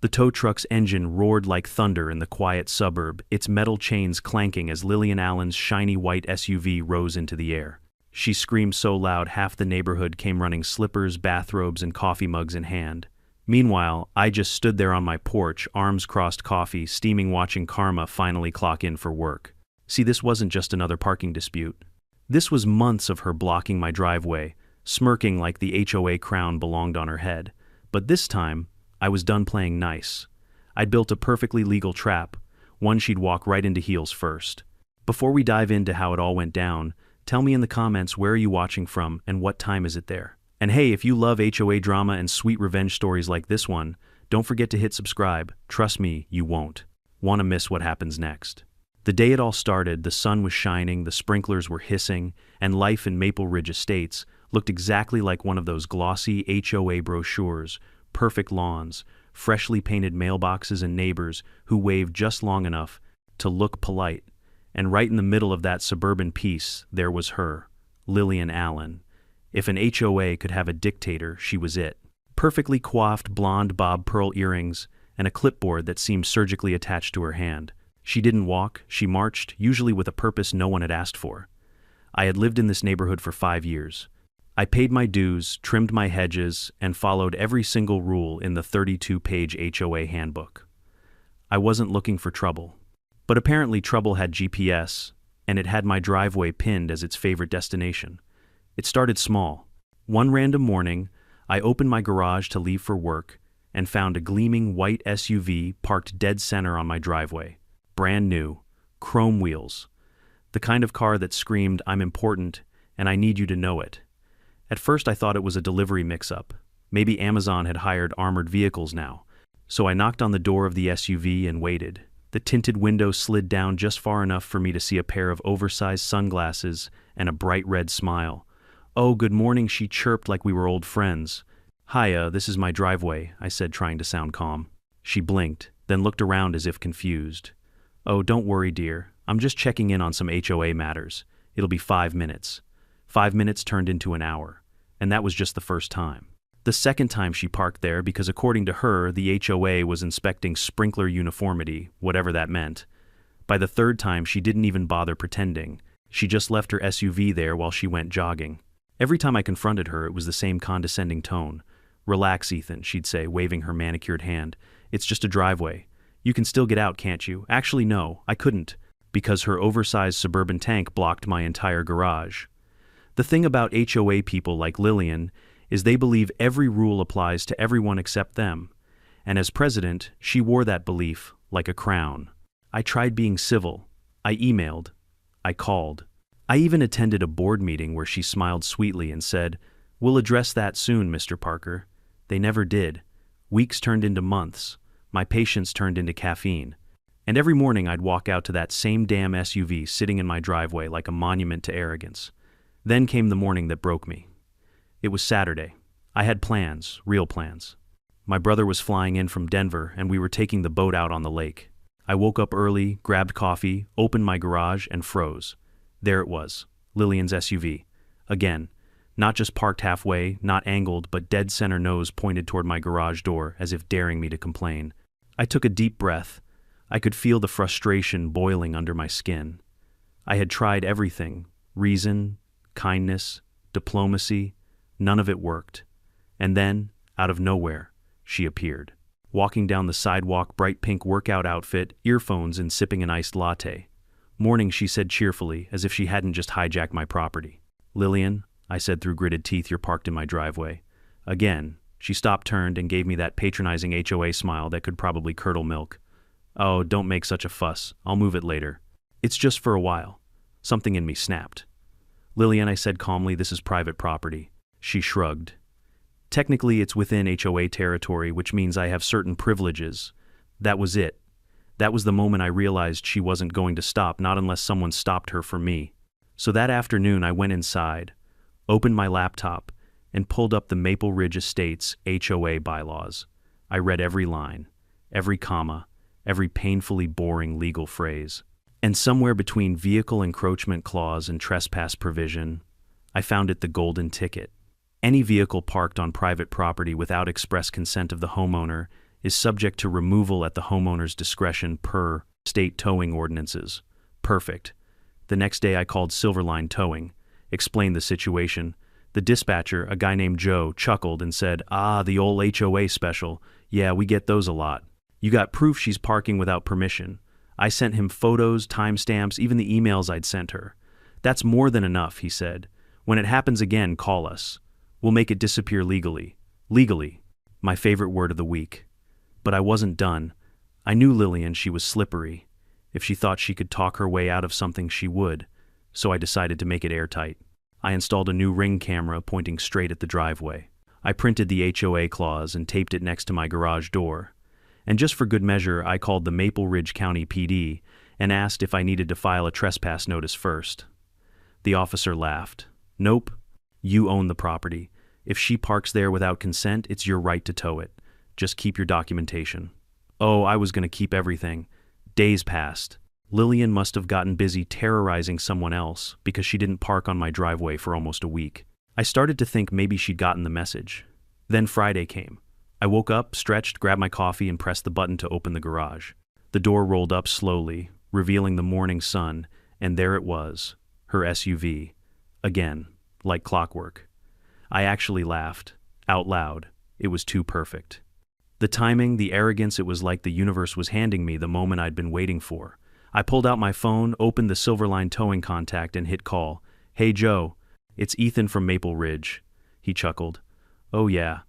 The tow truck's engine roared like thunder in the quiet suburb, its metal chains clanking as Lillian Allen's shiny white SUV rose into the air. She screamed so loud half the neighborhood came running, slippers, bathrobes, and coffee mugs in hand. Meanwhile, I just stood there on my porch, arms crossed, coffee steaming, watching Karma finally clock in for work. See, this wasn't just another parking dispute. This was months of her blocking my driveway, smirking like the HOA crown belonged on her head. But this time, I was done playing nice. I'd built a perfectly legal trap, one she'd walk right into heels first. Before we dive into how it all went down, tell me in the comments, where are you watching from and what time is it there? And hey, if you love HOA drama and sweet revenge stories like this one, don't forget to hit subscribe. Trust me, you won't want to miss what happens next. The day it all started, the sun was shining, the sprinklers were hissing, and life in Maple Ridge Estates looked exactly like one of those glossy HOA brochures. Perfect lawns, freshly painted mailboxes, and neighbors who waved just long enough to look polite. And right in the middle of that suburban peace, there was her, Lillian Allen. If an HOA could have a dictator, she was it. Perfectly coiffed blonde bob pearl earrings and a clipboard that seemed surgically attached to her hand. She didn't walk, she marched, usually with a purpose no one had asked for. I had lived in this neighborhood for 5 years. I paid my dues, trimmed my hedges, and followed every single rule in the 32-page HOA handbook. I wasn't looking for trouble. But apparently trouble had GPS, and it had my driveway pinned as its favorite destination. It started small. One random morning, I opened my garage to leave for work and found a gleaming white SUV parked dead center on my driveway. Brand new, chrome wheels. The kind of car that screamed, "I'm important, and I need you to know it." At first I thought it was a delivery mix-up. Maybe Amazon had hired armored vehicles now. So I knocked on the door of the SUV and waited. The tinted window slid down just far enough for me to see a pair of oversized sunglasses and a bright red smile. "Oh, good morning," she chirped like we were old friends. "Hiya, this is my driveway," I said, trying to sound calm. She blinked, then looked around as if confused. "Oh, don't worry, dear. I'm just checking in on some HOA matters. It'll be 5 minutes." 5 minutes turned into an hour. And that was just the first time. The second time she parked there, because according to her, the HOA was inspecting sprinkler uniformity, whatever that meant. By the third time, she didn't even bother pretending. She just left her SUV there while she went jogging. Every time I confronted her, it was the same condescending tone. "Relax, Ethan," she'd say, waving her manicured hand. "It's just a driveway. You can still get out, can't you?" Actually, no, I couldn't, because her oversized suburban tank blocked my entire garage. The thing about HOA people like Lillian is they believe every rule applies to everyone except them. And as president, she wore that belief like a crown. I tried being civil. I emailed. I called. I even attended a board meeting where she smiled sweetly and said, "We'll address that soon, Mr. Parker." They never did. Weeks turned into months. My patience turned into caffeine. And every morning I'd walk out to that same damn SUV sitting in my driveway like a monument to arrogance. Then came the morning that broke me. It was Saturday. I had plans, real plans. My brother was flying in from Denver, and we were taking the boat out on the lake. I woke up early, grabbed coffee, opened my garage, and froze. There it was, Lillian's SUV. Again, not just parked halfway, not angled, but dead center, nose pointed toward my garage door, as if daring me to complain. I took a deep breath. I could feel the frustration boiling under my skin. I had tried everything, reason, kindness, diplomacy, none of it worked. And then, out of nowhere, she appeared. Walking down the sidewalk, bright pink workout outfit, earphones, and sipping an iced latte. "Morning," she said cheerfully, as if she hadn't just hijacked my property. "Lillian," I said through gritted teeth, "you're parked in my driveway." Again, she stopped, turned, and gave me that patronizing HOA smile that could probably curdle milk. "Oh, don't make such a fuss. I'll move it later. It's just for a while." Something in me snapped. "Lillian," I said calmly, "this is private property." She shrugged. "Technically, it's within HOA territory, which means I have certain privileges." That was it. That was the moment I realized she wasn't going to stop, not unless someone stopped her for me. So that afternoon, I went inside, opened my laptop, and pulled up the Maple Ridge Estates HOA bylaws. I read every line, every comma, every painfully boring legal phrase. And somewhere between vehicle encroachment clause and trespass provision, I found it the golden ticket. Any vehicle parked on private property without express consent of the homeowner Is subject to removal at the homeowner's discretion per state towing ordinances. Perfect. The next day I called Silverline Towing, explained the situation. The dispatcher, a guy named Joe, chuckled and said, "Ah, the old HOA special. Yeah, we get those a lot. You got proof she's parking without permission." I sent him photos, timestamps, even the emails I'd sent her. "That's more than enough," he said. "When it happens again, call us. We'll make it disappear legally." Legally. My favorite word of the week. But I wasn't done. I knew Lillian, she was slippery. If she thought she could talk her way out of something, she would. So I decided to make it airtight. I installed a new Ring camera pointing straight at the driveway. I printed the HOA clause and taped it next to my garage door. And just for good measure, I called the Maple Ridge County PD and asked if I needed to file a trespass notice first. The officer laughed. "Nope. You own the property. If she parks there without consent, it's your right to tow it. Just keep your documentation." Oh, I was going to keep everything. Days passed. Lillian must have gotten busy terrorizing someone else because she didn't park on my driveway for almost a week. I started to think maybe she'd gotten the message. Then Friday came. I woke up, stretched, grabbed my coffee, and pressed the button to open the garage. The door rolled up slowly, revealing the morning sun, and there it was, her SUV. Again, like clockwork. I actually laughed, out loud. It was too perfect. The timing, the arrogance, it was like the universe was handing me the moment I'd been waiting for. I pulled out my phone, opened the Silverline Towing contact, and hit call. "Hey Joe, it's Ethan from Maple Ridge." He chuckled. "Oh yeah.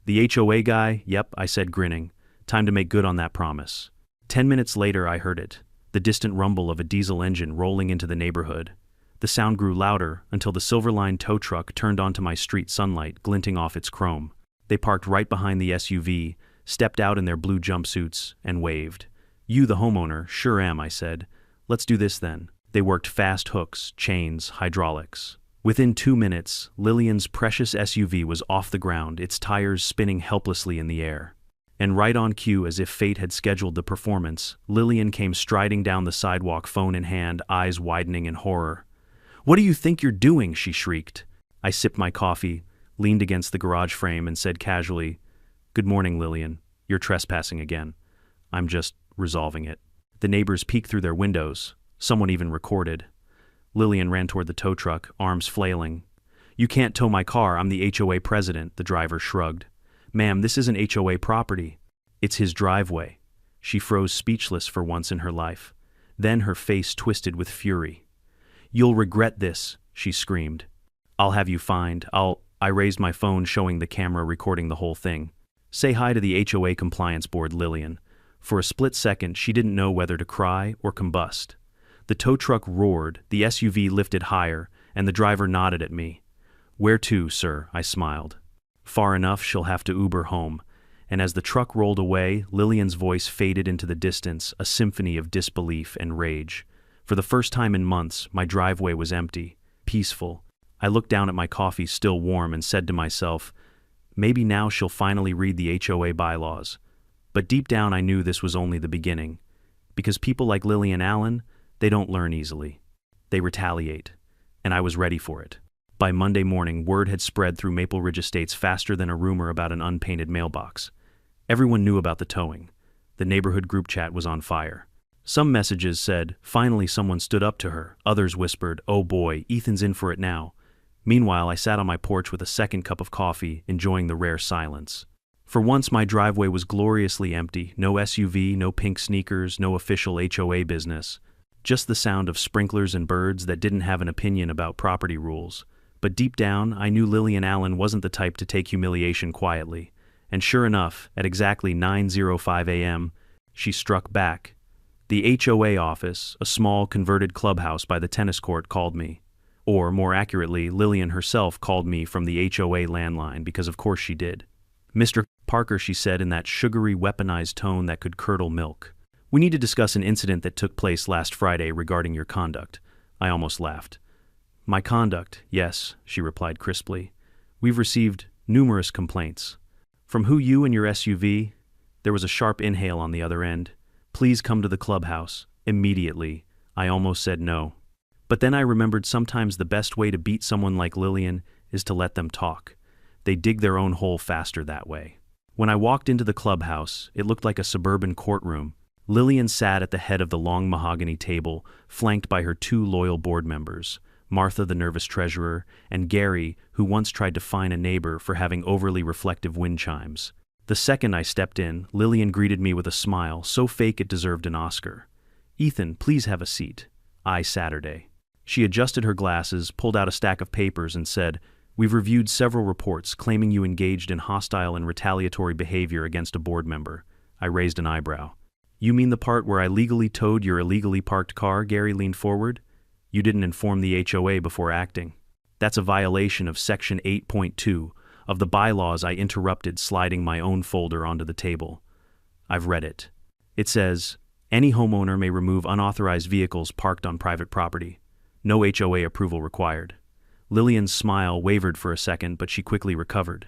The HOA guy?" "Yep," I said, grinning. "Time to make good on that promise." 10 minutes later I heard it, the distant rumble of a diesel engine rolling into the neighborhood. The sound grew louder until the Silverline tow truck turned onto my street sunlight, glinting off its chrome. They parked right behind the SUV, stepped out in their blue jumpsuits, and waved. "You the homeowner?" "Sure am," I said. "Let's do this then." They worked fast hooks, chains, hydraulics. Within 2 minutes, Lillian's precious SUV was off the ground, its tires spinning helplessly in the air. And right on cue, as if fate had scheduled the performance, Lillian came striding down the sidewalk, phone in hand, eyes widening in horror. "What do you think you're doing?" she shrieked. I sipped my coffee, leaned against the garage frame, and said casually, "Good morning, Lillian. You're trespassing again. I'm just resolving it." The neighbors peeked through their windows. Someone even recorded. Lillian ran toward the tow truck, arms flailing. "You can't tow my car. I'm the HOA president," the driver shrugged. "Ma'am, this isn't HOA property. It's his driveway." She froze speechless for once in her life. Then her face twisted with fury. "You'll regret this," she screamed. "I'll have you fined. I raised my phone, showing the camera recording the whole thing. "Say hi to the HOA compliance board, Lillian." For a split second, she didn't know whether to cry or combust. The tow truck roared, the SUV lifted higher, and the driver nodded at me. "Where to, sir?" I smiled. "Far enough, she'll have to Uber home." And as the truck rolled away, Lillian's voice faded into the distance, a symphony of disbelief and rage. For the first time in months, my driveway was empty, peaceful. I looked down at my coffee still warm and said to myself, maybe now she'll finally read the HOA bylaws. But deep down I knew this was only the beginning. Because people like Lillian Allen, they don't learn easily. They retaliate. And I was ready for it. By Monday morning, word had spread through Maple Ridge Estates faster than a rumor about an unpainted mailbox. Everyone knew about the towing. The neighborhood group chat was on fire. Some messages said, "Finally someone stood up to her." Others whispered, "Oh boy, Ethan's in for it now." Meanwhile, I sat on my porch with a second cup of coffee, enjoying the rare silence. For once, my driveway was gloriously empty. No SUV, no pink sneakers, no official HOA business. Just the sound of sprinklers and birds that didn't have an opinion about property rules. But deep down, I knew Lillian Allen wasn't the type to take humiliation quietly. And sure enough, at exactly 9:05 a.m., she struck back. The HOA office, a small converted clubhouse by the tennis court, called me. Or, more accurately, Lillian herself called me from the HOA landline, because of course she did. "Mr. Parker," she said in that sugary, weaponized tone that could curdle milk. "We need to discuss an incident that took place last Friday regarding your conduct." I almost laughed. "My conduct, yes," she replied crisply. "We've received numerous complaints. From who you and your SUV?" There was a sharp inhale on the other end. "Please come to the clubhouse, immediately." I almost said no. But then I remembered sometimes the best way to beat someone like Lillian is to let them talk. They dig their own hole faster that way. When I walked into the clubhouse, it looked like a suburban courtroom. Lillian sat at the head of the long mahogany table, flanked by her two loyal board members, Martha the nervous treasurer, and Gary, who once tried to fine a neighbor for having overly reflective wind chimes. The second I stepped in, Lillian greeted me with a smile so fake it deserved an Oscar. "Ethan, please have a seat. Saturday." She adjusted her glasses, pulled out a stack of papers, and said, "We've reviewed several reports claiming you engaged in hostile and retaliatory behavior against a board member." I raised an eyebrow. "You mean the part where I legally towed your illegally parked car?" Gary leaned forward. "You didn't inform the HOA before acting. That's a violation of Section 8.2 of the bylaws." I interrupted, sliding my own folder onto the table. "I've read it. It says, any homeowner may remove unauthorized vehicles parked on private property. No HOA approval required." Lillian's smile wavered for a second, but she quickly recovered.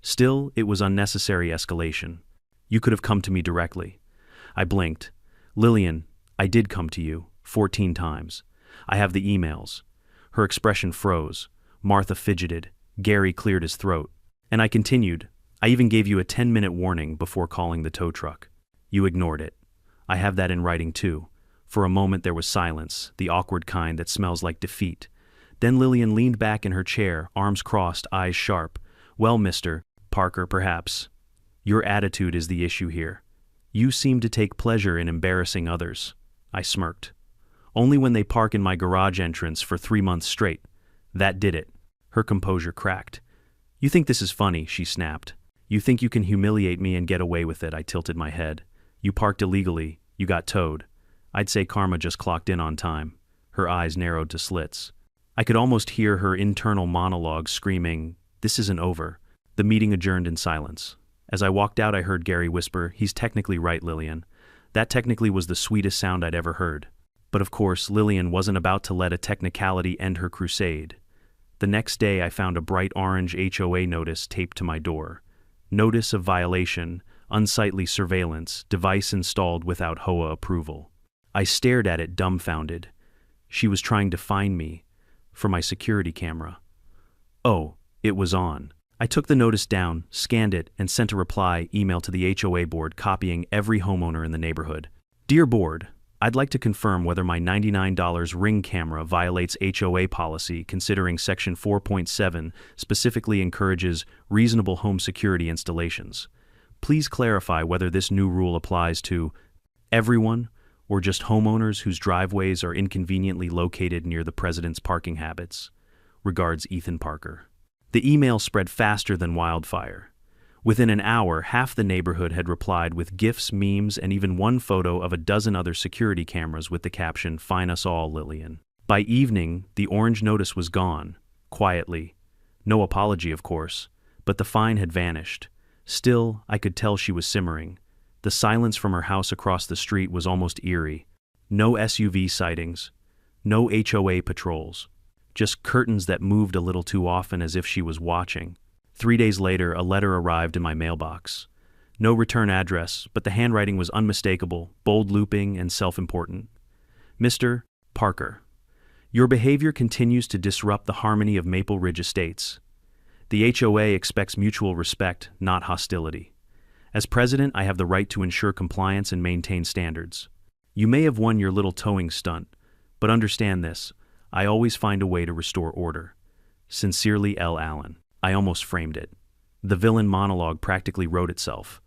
"Still, it was unnecessary escalation. You could have come to me directly." I blinked. "Lillian, I did come to you, 14 times. I have the emails." Her expression froze. Martha fidgeted. Gary cleared his throat. And I continued, "I even gave you a 10-minute warning before calling the tow truck. You ignored it. I have that in writing too." For a moment there was silence, the awkward kind that smells like defeat. Then Lillian leaned back in her chair, arms crossed, eyes sharp. "Well, Mr. Parker, perhaps. Your attitude is the issue here. You seem to take pleasure in embarrassing others." I smirked. "Only when they park in my garage entrance for 3 months straight. That did it." Her composure cracked. "You think this is funny," she snapped. "You think you can humiliate me and get away with it?" I tilted my head. "You parked illegally. You got towed. I'd say karma just clocked in on time." Her eyes narrowed to slits. I could almost hear her internal monologue screaming, "This isn't over." The meeting adjourned in silence. As I walked out, I heard Gary whisper, "He's technically right, Lillian." That technically was the sweetest sound I'd ever heard. But of course, Lillian wasn't about to let a technicality end her crusade. The next day, I found a bright orange HOA notice taped to my door. "Notice of violation, unsightly surveillance, device installed without HOA approval." I stared at it dumbfounded. She was trying to find me for my security camera. Oh, it was on. I took the notice down, scanned it, and sent a reply email to the HOA board copying every homeowner in the neighborhood. "Dear board, I'd like to confirm whether my $99 Ring camera violates HOA policy, considering Section 4.7 specifically encourages reasonable home security installations. Please clarify whether this new rule applies to everyone or just homeowners whose driveways are inconveniently located near the president's parking habits. Regards, Ethan Parker." The email spread faster than wildfire. Within an hour, half the neighborhood had replied with GIFs, memes, and even one photo of a dozen other security cameras with the caption, "Fine us all, Lillian." By evening, the orange notice was gone, quietly. No apology, of course, but the fine had vanished. Still, I could tell she was simmering. The silence from her house across the street was almost eerie. No SUV sightings, no HOA patrols. Just curtains that moved a little too often as if she was watching. 3 days later, a letter arrived in my mailbox. No return address, but the handwriting was unmistakable, bold looping, and self-important. "Mr. Parker, your behavior continues to disrupt the harmony of Maple Ridge Estates. The HOA expects mutual respect, not hostility. As president, I have the right to ensure compliance and maintain standards. You may have won your little towing stunt, but understand this, I always find a way to restore order. Sincerely, L. Allen." I almost framed it. The villain monologue practically wrote itself.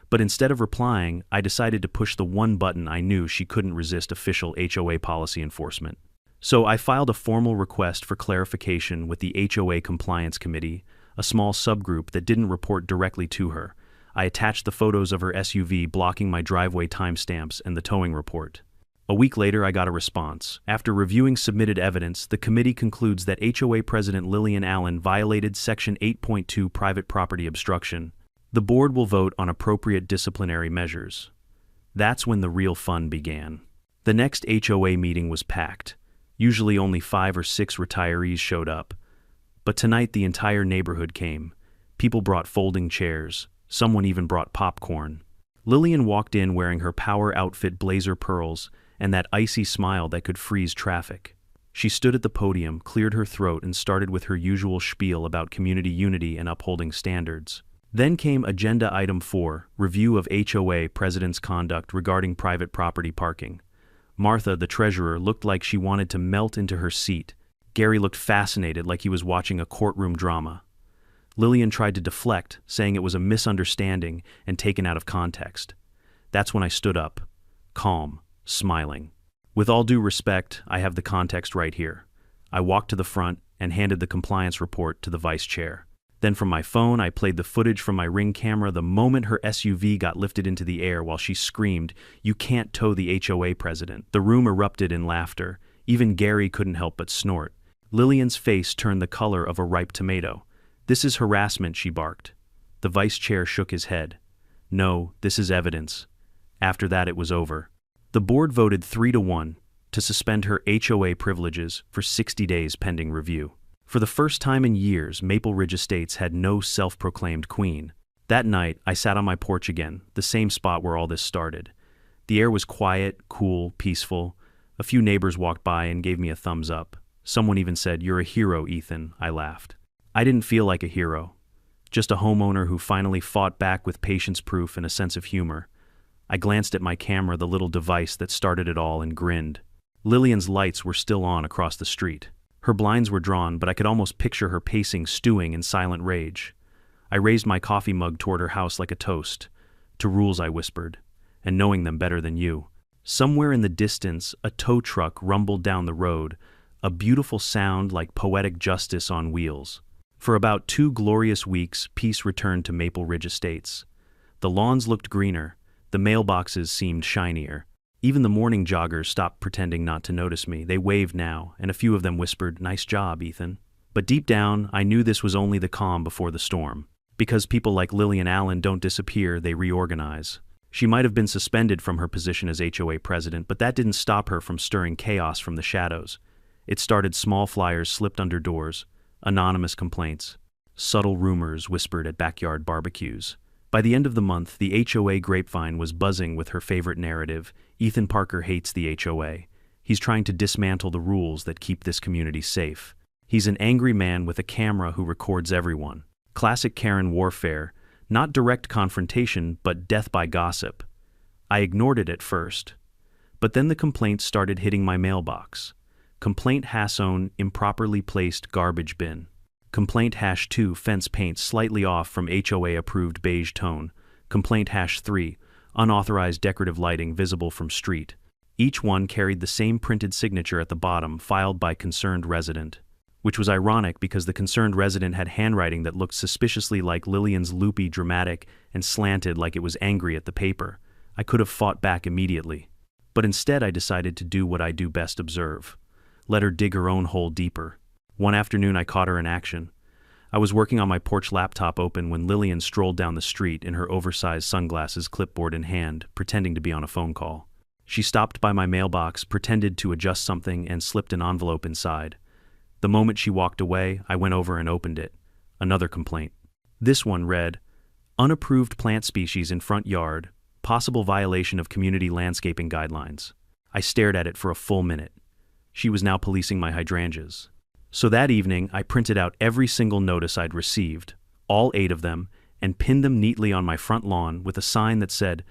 But instead of replying, I decided to push the one button I knew she couldn't resist: official HOA policy enforcement. So I filed a formal request for clarification with the HOA Compliance Committee, a small subgroup that didn't report directly to her. I attached the photos of her SUV blocking my driveway timestamps and the towing report. A week later, I got a response. After reviewing submitted evidence, the committee concludes that HOA President Lillian Allen violated Section 8.2 private property obstruction. The board will vote on appropriate disciplinary measures. That's when the real fun began. The next HOA meeting was packed. Usually only 5 or 6 retirees showed up. But tonight the entire neighborhood came. People brought folding chairs. Someone even brought popcorn. Lillian walked in wearing her power outfit blazer pearls and that icy smile that could freeze traffic. She stood at the podium, cleared her throat, and started with her usual spiel about community unity and upholding standards. Then came Agenda Item 4, Review of HOA President's Conduct Regarding Private Property Parking. Martha, the treasurer, looked like she wanted to melt into her seat. Gary looked fascinated, like he was watching a courtroom drama. Lillian tried to deflect, saying it was a misunderstanding and taken out of context. That's when I stood up, calm, smiling. With all due respect, I have the context right here. I walked to the front and handed the compliance report to the vice chair. Then from my phone, I played the footage from my Ring camera the moment her SUV got lifted into the air while she screamed, "You can't tow the HOA president." The room erupted in laughter. Even Gary couldn't help but snort. Lillian's face turned the color of a ripe tomato. "This is harassment," she barked. The vice chair shook his head. "No, this is evidence." After that, it was over. The board voted 3-1 to suspend her HOA privileges for 60 days pending review. For the first time in years, Maple Ridge Estates had no self-proclaimed queen. That night, I sat on my porch again, the same spot where all this started. The air was quiet, cool, peaceful. A few neighbors walked by and gave me a thumbs up. Someone even said, "You're a hero, Ethan." I laughed. I didn't feel like a hero, just a homeowner who finally fought back with patience proof and a sense of humor. I glanced at my camera, the little device that started it all, and grinned. Lillian's lights were still on across the street. Her blinds were drawn, but I could almost picture her pacing, stewing in silent rage. I raised my coffee mug toward her house like a toast. "To rules," I whispered, "and knowing them better than you." Somewhere in the distance, a tow truck rumbled down the road, a beautiful sound like poetic justice on wheels. For about 2 glorious weeks, peace returned to Maple Ridge Estates. The lawns looked greener, the mailboxes seemed shinier. Even the morning joggers stopped pretending not to notice me. They waved now, and a few of them whispered, "Nice job, Ethan." But deep down, I knew this was only the calm before the storm. Because people like Lillian Allen don't disappear, they reorganize. She might have been suspended from her position as HOA president, but that didn't stop her from stirring chaos from the shadows. It started small flyers slipped under doors, anonymous complaints, subtle rumors whispered at backyard barbecues. By the end of the month, the HOA grapevine was buzzing with her favorite narrative: Ethan Parker hates the HOA. He's trying to dismantle the rules that keep this community safe. He's an angry man with a camera who records everyone. Classic Karen warfare, not direct confrontation, but death by gossip. I ignored it at first. But then the complaints started hitting my mailbox. Complaint #1 improperly placed garbage bin. Complaint #2 fence paint slightly off from HOA approved beige tone. Complaint #3 unauthorized decorative lighting visible from street. Each one carried the same printed signature at the bottom, filed by concerned resident. Which was ironic because the concerned resident had handwriting that looked suspiciously like Lillian's, loopy, dramatic, and slanted like it was angry at the paper. I could have fought back immediately. But instead I decided to do what I do best: observe. Let her dig her own hole deeper. One afternoon I caught her in action. I was working on my porch laptop open when Lillian strolled down the street in her oversized sunglasses, clipboard in hand, pretending to be on a phone call. She stopped by my mailbox, pretended to adjust something, and slipped an envelope inside. The moment she walked away, I went over and opened it. Another complaint. This one read, "Unapproved plant species in front yard, possible violation of community landscaping guidelines." I stared at it for a full minute. She was now policing my hydrangeas. So that evening, I printed out every single notice I'd received, all 8 of them, and pinned them neatly on my front lawn with a sign that said,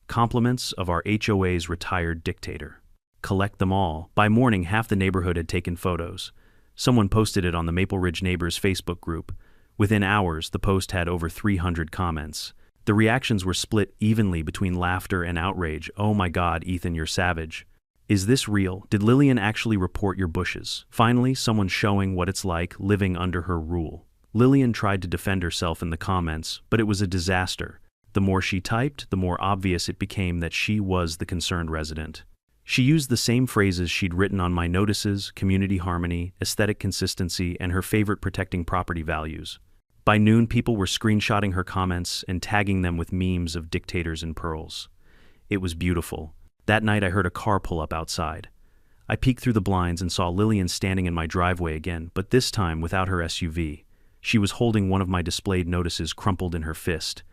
"Compliments of our HOA's retired dictator. Collect them all." By morning, half the neighborhood had taken photos. Someone posted it on the Maple Ridge Neighbors Facebook group. Within hours, the post had over 300 comments. The reactions were split evenly between laughter and outrage. "Oh my God, Ethan, you're savage. Is this real? Did Lillian actually report your bushes?" Finally, someone showing what it's like living under her rule. Lillian tried to defend herself in the comments, but it was a disaster. The more she typed, the more obvious it became that she was the concerned resident. She used the same phrases she'd written on my notices: community harmony, aesthetic consistency, and her favorite: protecting property values. By noon, people were screenshotting her comments and tagging them with memes of dictators and pearls. It was beautiful. That night I heard a car pull up outside. I peeked through the blinds and saw Lillian standing in my driveway again, but this time without her SUV. She was holding one of my displayed notices crumpled in her fist.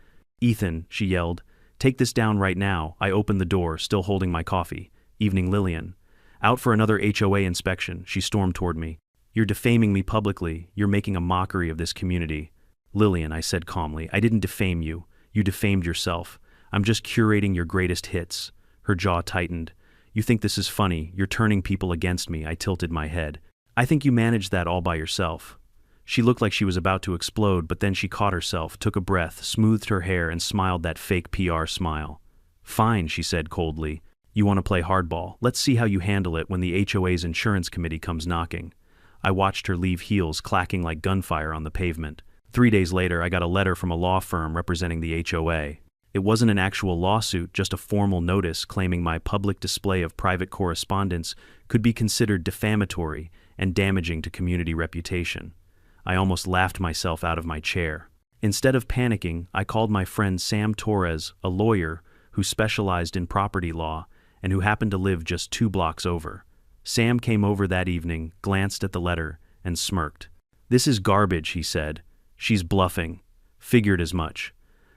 "Ethan," she yelled, "take this down right now." I opened the door, still holding my coffee. "Evening, Lillian." "Out for another HOA inspection," she stormed toward me. "You're defaming me publicly. You're making a mockery of this community." Lillian, I said calmly, I didn't defame you. You defamed yourself. I'm just curating your greatest hits. Her jaw tightened. You think this is funny. You're turning people against me. I tilted my head. I think you managed that all by yourself. She looked like she was about to explode, but then she caught herself, took a breath, smoothed her hair, and smiled that fake PR smile. Fine, she said coldly. You want to play hardball? Let's see how you handle it when the HOA's insurance committee comes knocking. I watched her leave, heels clacking like gunfire on the pavement. 3 days later, I got a letter from a law firm representing the HOA. It wasn't an actual lawsuit, just a formal notice claiming my public display of private correspondence could be considered defamatory and damaging to community reputation. I almost laughed myself out of my chair. Instead of panicking, I called my friend Sam Torres, a lawyer who specialized in property law and who happened to live just 2 blocks over. Sam came over that evening, glanced at the letter, and smirked. This is garbage, he said. She's bluffing. Figured as much.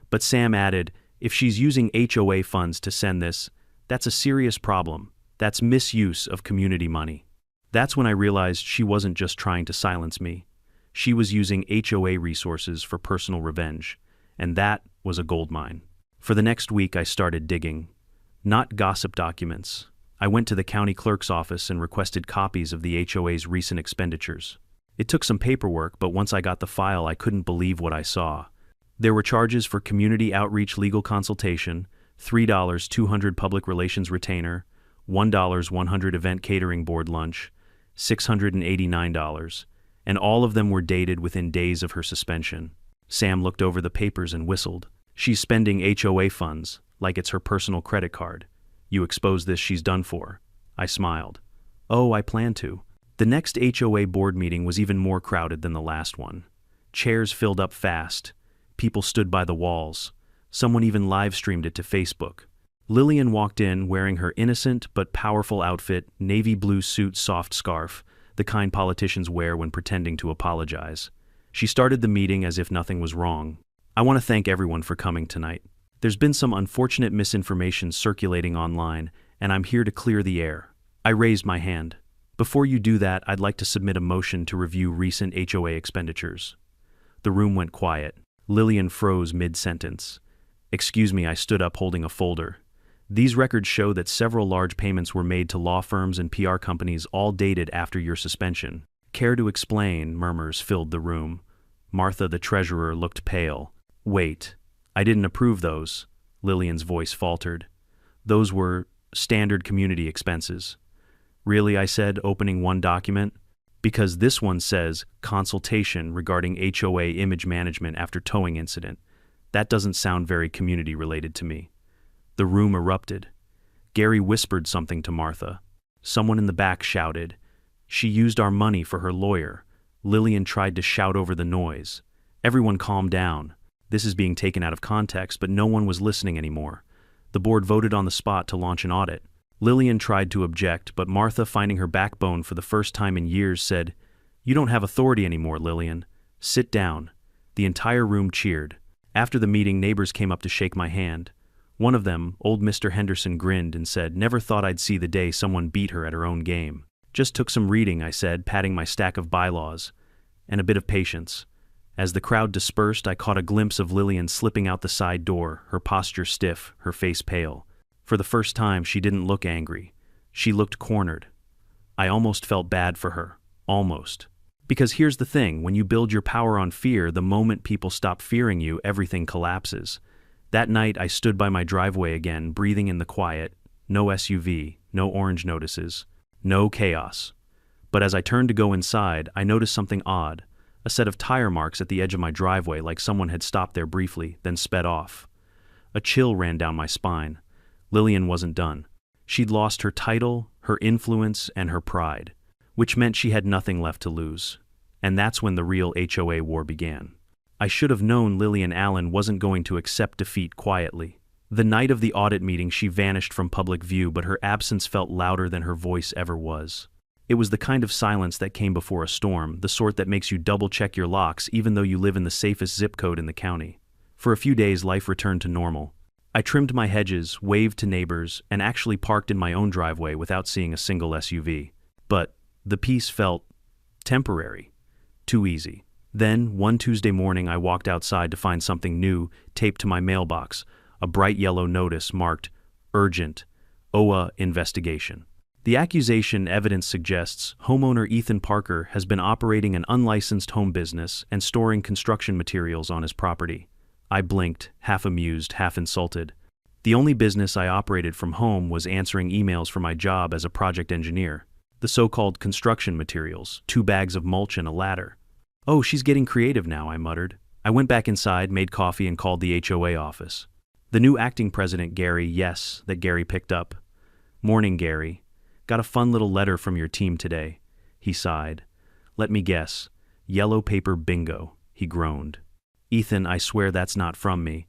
But Sam added, if she's using HOA funds to send this, that's a serious problem. That's misuse of community money. That's when I realized she wasn't just trying to silence me. She was using HOA resources for personal revenge, and that was a goldmine. For the next week, I started digging. Not gossip documents. I went to the county clerk's office and requested copies of the HOA's recent expenditures. It took some paperwork, but once I got the file, I couldn't believe what I saw. There were charges for community outreach legal consultation, $3 $200 public relations retainer, $1 $100 event catering board lunch, $689, and all of them were dated within days of her suspension. Sam looked over the papers and whistled. She's spending HOA funds, like it's her personal credit card. You expose this, she's done for. I smiled. Oh, I plan to. The next HOA board meeting was even more crowded than the last one. Chairs filled up fast. People stood by the walls. Someone even live-streamed it to Facebook. Lillian walked in wearing her innocent but powerful outfit, navy blue suit, soft scarf, the kind politicians wear when pretending to apologize. She started the meeting as if nothing was wrong. I want to thank everyone for coming tonight. There's been some unfortunate misinformation circulating online, and I'm here to clear the air. I raised my hand. Before you do that, I'd like to submit a motion to review recent HOA expenditures. The room went quiet. Lillian froze mid-sentence. Excuse me, I stood up holding a folder. These records show that several large payments were made to law firms and PR companies, all dated after your suspension. Care to explain? Murmurs filled the room. Martha, the treasurer, looked pale. Wait, I didn't approve those. Lillian's voice faltered. Those were standard community expenses. Really, I said, opening one document. Because this one says consultation regarding HOA image management after towing incident. That doesn't sound very community related to me. The room erupted. Gary whispered something to Martha. Someone in the back shouted. She used our money for her lawyer. Lillian tried to shout over the noise. Everyone calmed down. This is being taken out of context, but no one was listening anymore. The board voted on the spot to launch an audit. Lillian tried to object, but Martha, finding her backbone for the first time in years, said, You don't have authority anymore, Lillian. Sit down. The entire room cheered. After the meeting, neighbors came up to shake my hand. One of them, old Mr. Henderson, grinned and said, Never thought I'd see the day someone beat her at her own game. Just took some reading, I said, patting my stack of bylaws. And a bit of patience. As the crowd dispersed, I caught a glimpse of Lillian slipping out the side door, her posture stiff, her face pale. For the first time, she didn't look angry. She looked cornered. I almost felt bad for her. Almost. Because here's the thing, when you build your power on fear, the moment people stop fearing you, everything collapses. That night, I stood by my driveway again, breathing in the quiet. No SUV, no orange notices, no chaos. But as I turned to go inside, I noticed something odd. A set of tire marks at the edge of my driveway, like someone had stopped there briefly, then sped off. A chill ran down my spine. Lillian wasn't done. She'd lost her title, her influence, and her pride, which meant she had nothing left to lose. And that's when the real HOA war began. I should have known Lillian Allen wasn't going to accept defeat quietly. The night of the audit meeting, she vanished from public view, but her absence felt louder than her voice ever was. It was the kind of silence that came before a storm, the sort that makes you double-check your locks even though you live in the safest zip code in the county. For a few days, life returned to normal. I trimmed my hedges, waved to neighbors, and actually parked in my own driveway without seeing a single SUV. But the peace felt temporary. Too easy. Then, one Tuesday morning, I walked outside to find something new taped to my mailbox, a bright yellow notice marked Urgent, HOA Investigation. The accusation evidence suggests homeowner Ethan Parker has been operating an unlicensed home business and storing construction materials on his property. I blinked, half amused, half insulted. The only business I operated from home was answering emails for my job as a project engineer. The so-called construction materials, 2 bags of mulch and a ladder. "Oh, she's getting creative now," I muttered. I went back inside, made coffee, and called the HOA office. The new acting president, Gary, yes, that Gary picked up. "Morning, Gary. Got a fun little letter from your team today." He sighed. "Let me guess. Yellow paper bingo," he groaned. "Ethan, I swear that's not from me.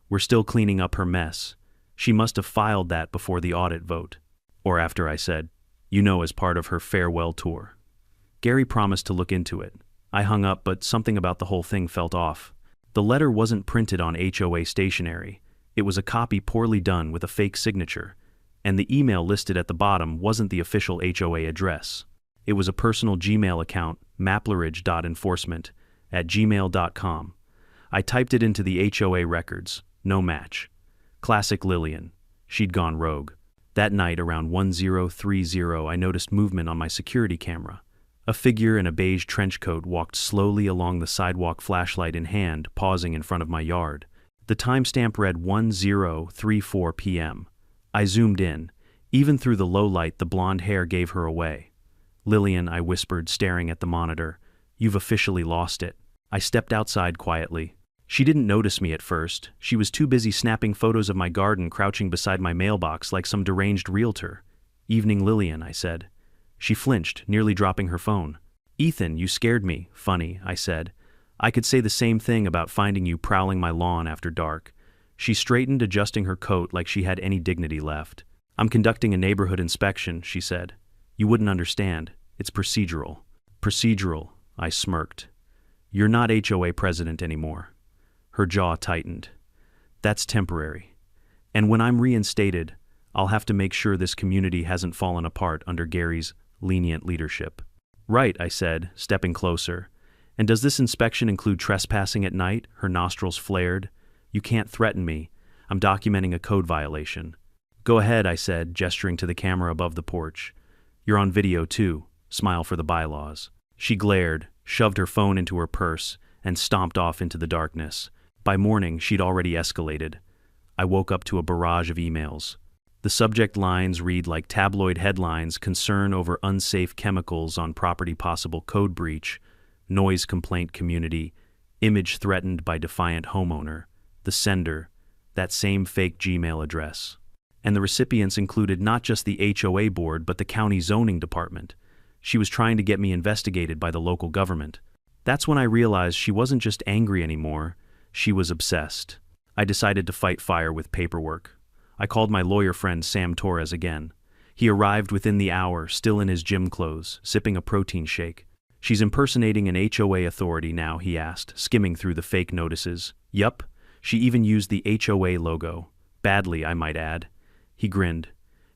We're still cleaning up her mess. She must have filed that before the audit vote. Or after," I said. As part of her farewell tour." Gary promised to look into it. I hung up, but something about the whole thing felt off. The letter wasn't printed on HOA stationery. It was a copy poorly done with a fake signature, and the email listed at the bottom wasn't the official HOA address. It was a personal Gmail account, mapleridge.enforcement@gmail.com. I typed it into the HOA records. No match. Classic Lillian. She'd gone rogue. That night, around 10:30, I noticed movement on my security camera. A figure in a beige trench coat walked slowly along the sidewalk, flashlight in hand, pausing in front of my yard. The timestamp read 10:34 p.m. I zoomed in. Even through the low light, the blonde hair gave her away. "Lillian," I whispered, staring at the monitor, "you've officially lost it." I stepped outside quietly. She didn't notice me at first. She was too busy snapping photos of my garden, crouching beside my mailbox like some deranged realtor. "Evening, Lillian," I said. She flinched, nearly dropping her phone. "Ethan, you scared me." "Funny," I said. "I could say the same thing about finding you prowling my lawn after dark." She straightened, adjusting her coat like she had any dignity left. "I'm conducting a neighborhood inspection," she said. "You wouldn't understand. It's procedural." "Procedural," I smirked. "You're not HOA president anymore." Her jaw tightened. "That's temporary. And when I'm reinstated, I'll have to make sure this community hasn't fallen apart under Gary's lenient leadership." "Right," I said, stepping closer. "And does this inspection include trespassing at night?" Her nostrils flared. "You can't threaten me. I'm documenting a code violation." "Go ahead," I said, gesturing to the camera above the porch. "You're on video too. Smile for the bylaws." She glared, shoved her phone into her purse, and stomped off into the darkness. By morning, she'd already escalated. I woke up to a barrage of emails. The subject lines read like tabloid headlines: concern over unsafe chemicals on property, possible code breach, noise complaint community, image threatened by defiant homeowner, the sender, that same fake Gmail address. And the recipients included not just the HOA board but the county zoning department. She was trying to get me investigated by the local government. That's when I realized she wasn't just angry anymore. She was obsessed. I decided to fight fire with paperwork. I called my lawyer friend Sam Torres again. He arrived within the hour, still in his gym clothes, sipping a protein shake. "She's impersonating an HOA authority now?" he asked, skimming through the fake notices. "Yup. She even used the HOA logo. Badly, I might add." He grinned.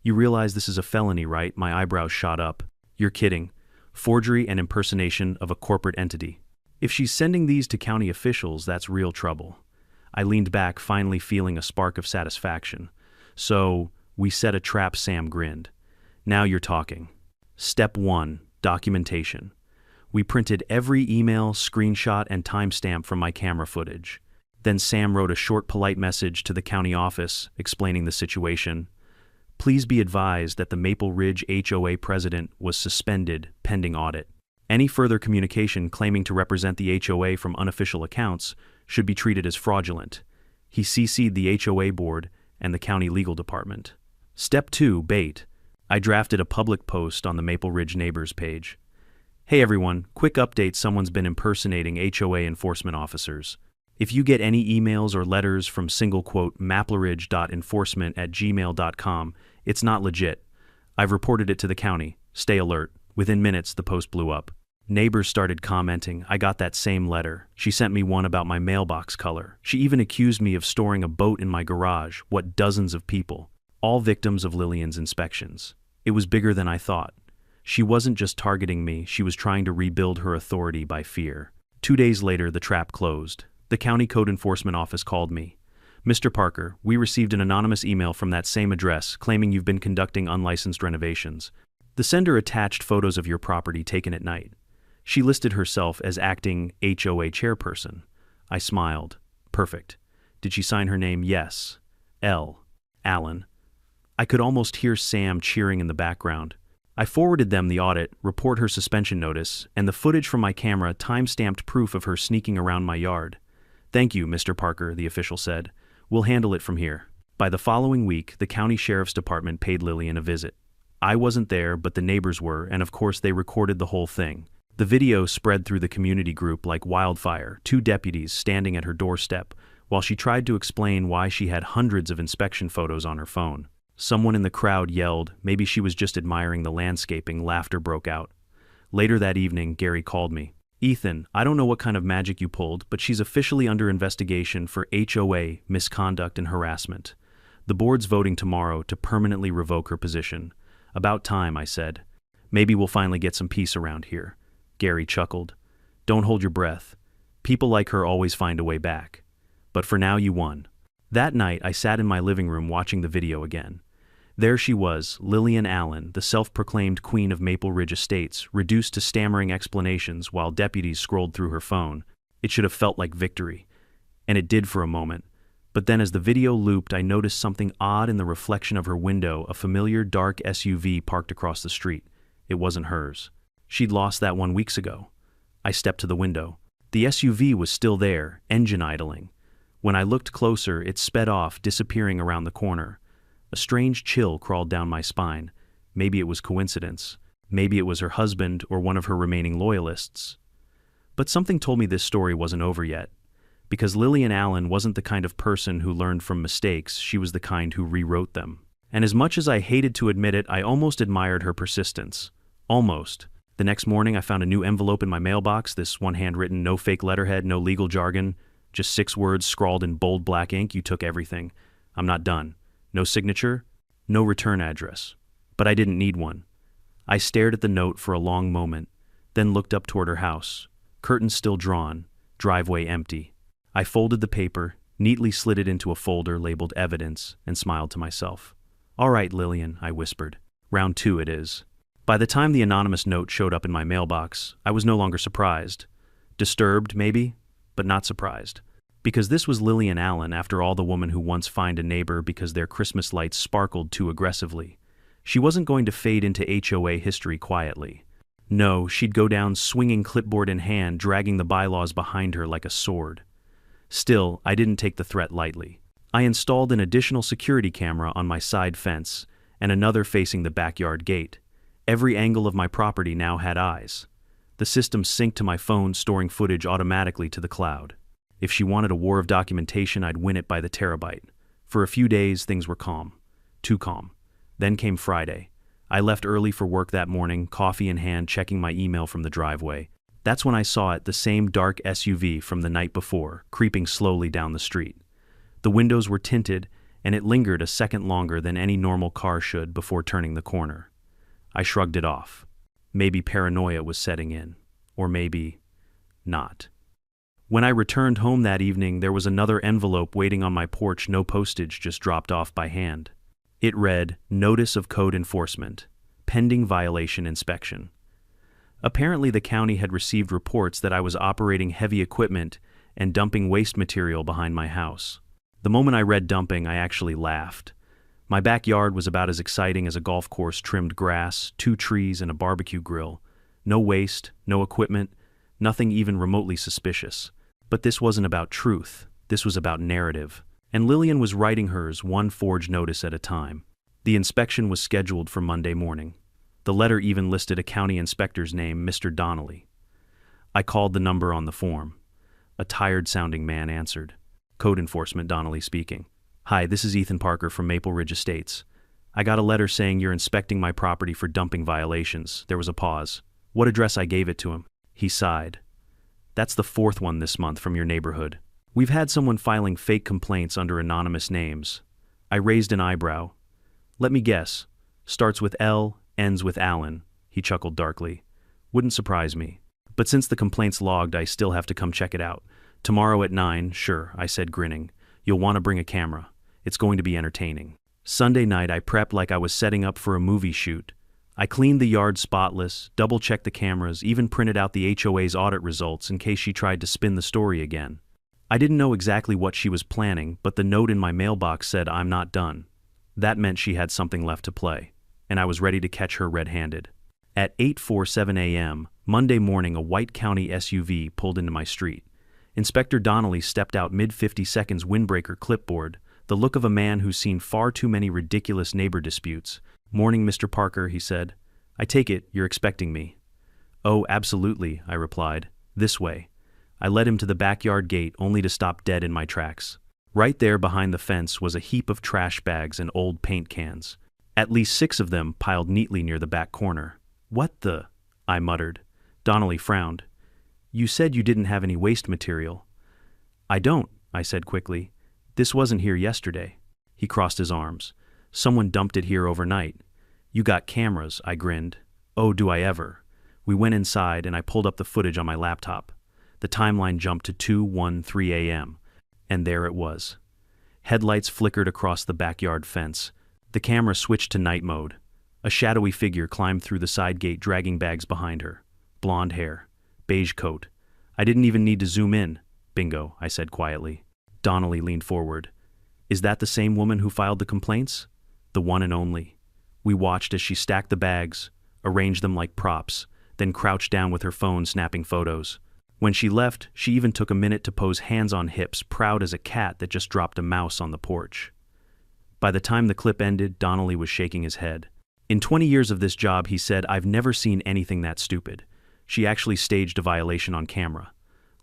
"You realize this is a felony, right?" My eyebrows shot up. "You're kidding. Forgery and impersonation of a corporate entity. If she's sending these to county officials, that's real trouble." I leaned back, finally feeling a spark of satisfaction. "So, we set a trap," Sam grinned. "Now you're talking." Step 1, documentation. We printed every email, screenshot, and timestamp from my camera footage. Then Sam wrote a short, polite message to the county office explaining the situation. "Please be advised that the Maple Ridge HOA president was suspended pending audit. Any further communication claiming to represent the HOA from unofficial accounts should be treated as fraudulent." He CC'd the HOA board and the county legal department. Step 2, bait. I drafted a public post on the Maple Ridge Neighbors page. "Hey everyone, quick update: someone's been impersonating HOA enforcement officers. If you get any emails or letters from mapleridge.enforcement@gmail.com, it's not legit. I've reported it to the county. Stay alert." Within minutes, the post blew up. Neighbors started commenting. "I got that same letter. She sent me one about my mailbox color. She even accused me of storing a boat in my garage." What, dozens of people? All victims of Lillian's inspections. It was bigger than I thought. She wasn't just targeting me, she was trying to rebuild her authority by fear. 2 days later, the trap closed. The county code enforcement office called me. Mr. Parker, we received an anonymous email from that same address claiming you've been conducting unlicensed renovations. The sender attached photos of your property taken at night. She listed herself as acting HOA chairperson. I smiled. Perfect. Did she sign her name? Yes. L. Allen. I could almost hear Sam cheering in the background. I forwarded them the audit, report her suspension notice, and the footage from my camera time-stamped proof of her sneaking around my yard. Thank you, Mr. Parker, the official said. We'll handle it from here. By the following week, the county sheriff's department paid Lillian a visit. I wasn't there, but the neighbors were, and of course they recorded the whole thing. The video spread through the community group like wildfire, 2 deputies standing at her doorstep, while she tried to explain why she had hundreds of inspection photos on her phone. Someone in the crowd yelled, maybe she was just admiring the landscaping. Laughter broke out. Later that evening, Gary called me. Ethan, I don't know what kind of magic you pulled, but she's officially under investigation for HOA misconduct and harassment. The board's voting tomorrow to permanently revoke her position. About time, I said. Maybe we'll finally get some peace around here. Gary chuckled. Don't hold your breath. People like her always find a way back. But for now, you won. That night, I sat in my living room watching the video again. There she was, Lillian Allen, the self-proclaimed queen of Maple Ridge Estates, reduced to stammering explanations while deputies scrolled through her phone. It should have felt like victory. And it did for a moment. But then as the video looped, I noticed something odd in the reflection of her window, a familiar dark SUV parked across the street. It wasn't hers. She'd lost that 1 week ago. I stepped to the window. The SUV was still there, engine idling. When I looked closer, it sped off, disappearing around the corner. A strange chill crawled down my spine. Maybe it was coincidence. Maybe it was her husband or one of her remaining loyalists. But something told me this story wasn't over yet. Because Lillian Allen wasn't the kind of person who learned from mistakes, she was the kind who rewrote them. And as much as I hated to admit it, I almost admired her persistence. Almost. The next morning I found a new envelope in my mailbox, this one handwritten, no fake letterhead, no legal jargon, just 6 words scrawled in bold black ink. You took everything. I'm not done. No signature, no return address. But I didn't need one. I stared at the note for a long moment, then looked up toward her house. Curtains still drawn, driveway empty. I folded the paper, neatly slid it into a folder labeled evidence, and smiled to myself. All right, Lillian, I whispered. Round 2 it is. By the time the anonymous note showed up in my mailbox, I was no longer surprised. Disturbed, maybe, but not surprised. Because this was Lillian Allen, after all, the woman who once fined a neighbor because their Christmas lights sparkled too aggressively. She wasn't going to fade into HOA history quietly. No, she'd go down swinging clipboard in hand, dragging the bylaws behind her like a sword. Still, I didn't take the threat lightly. I installed an additional security camera on my side fence and another facing the backyard gate. Every angle of my property now had eyes. The system synced to my phone, storing footage automatically to the cloud. If she wanted a war of documentation, I'd win it by the terabyte. For a few days, things were calm. Too calm. Then came Friday. I left early for work that morning, coffee in hand, checking my email from the driveway. That's when I saw it, the same dark SUV from the night before, creeping slowly down the street. The windows were tinted, and it lingered a second longer than any normal car should before turning the corner. I shrugged it off. Maybe paranoia was setting in. Or maybe not. When I returned home that evening, there was another envelope waiting on my porch, no postage, just dropped off by hand. It read, Notice of Code Enforcement, Pending Violation Inspection. Apparently the county had received reports that I was operating heavy equipment and dumping waste material behind my house. The moment I read dumping, I actually laughed. My backyard was about as exciting as a golf course, trimmed grass, 2 trees, and a barbecue grill. No waste, no equipment, nothing even remotely suspicious. But this wasn't about truth. This was about narrative. And Lillian was writing hers, one forged notice at a time. The inspection was scheduled for Monday morning. The letter even listed a county inspector's name, Mr. Donnelly. I called the number on the form. A tired-sounding man answered. Code Enforcement, Donnelly speaking. Hi, this is Ethan Parker from Maple Ridge Estates. I got a letter saying you're inspecting my property for dumping violations. There was a pause. What address? I gave it to him. He sighed. That's the 4th one this month from your neighborhood. We've had someone filing fake complaints under anonymous names. I raised an eyebrow. Let me guess. Starts with L, ends with Allen. He chuckled darkly. Wouldn't surprise me. But since the complaint's logged, I still have to come check it out. Tomorrow at 9, sure, I said, grinning. You'll want to bring a camera. It's going to be entertaining. Sunday night, I prepped like I was setting up for a movie shoot. I cleaned the yard spotless, double-checked the cameras, even printed out the HOA's audit results in case she tried to spin the story again. I didn't know exactly what she was planning, but the note in my mailbox said, "I'm not done." That meant she had something left to play, and I was ready to catch her red-handed. At 8:47 a.m., Monday morning, a white county SUV pulled into my street. Inspector Donnelly stepped out mid-50 seconds, windbreaker, clipboard, the look of a man who's seen far too many ridiculous neighbor disputes. "Morning, Mr. Parker," he said. "I take it you're expecting me." "Oh, absolutely," I replied. "This way." I led him to the backyard gate, only to stop dead in my tracks. Right there behind the fence was a heap of trash bags and old paint cans. At least 6 of them piled neatly near the back corner. "What the?" I muttered. Donnelly frowned. "You said you didn't have any waste material." "I don't," I said quickly. "This wasn't here yesterday." He crossed his arms. "Someone dumped it here overnight." "You got cameras," I grinned. "Oh, do I ever." We went inside and I pulled up the footage on my laptop. The timeline jumped to 2:13 a.m. And there it was. Headlights flickered across the backyard fence. The camera switched to night mode. A shadowy figure climbed through the side gate, dragging bags behind her. Blonde hair. Beige coat. I didn't even need to zoom in. "Bingo," I said quietly. Donnelly leaned forward. "Is that the same woman who filed the complaints?" "The one and only." We watched as she stacked the bags, arranged them like props, then crouched down with her phone snapping photos. When she left, she even took a minute to pose, hands on hips, proud as a cat that just dropped a mouse on the porch. By the time the clip ended, Donnelly was shaking his head. "In 20 years of this job," he said, "I've never seen anything that stupid." She actually staged a violation on camera.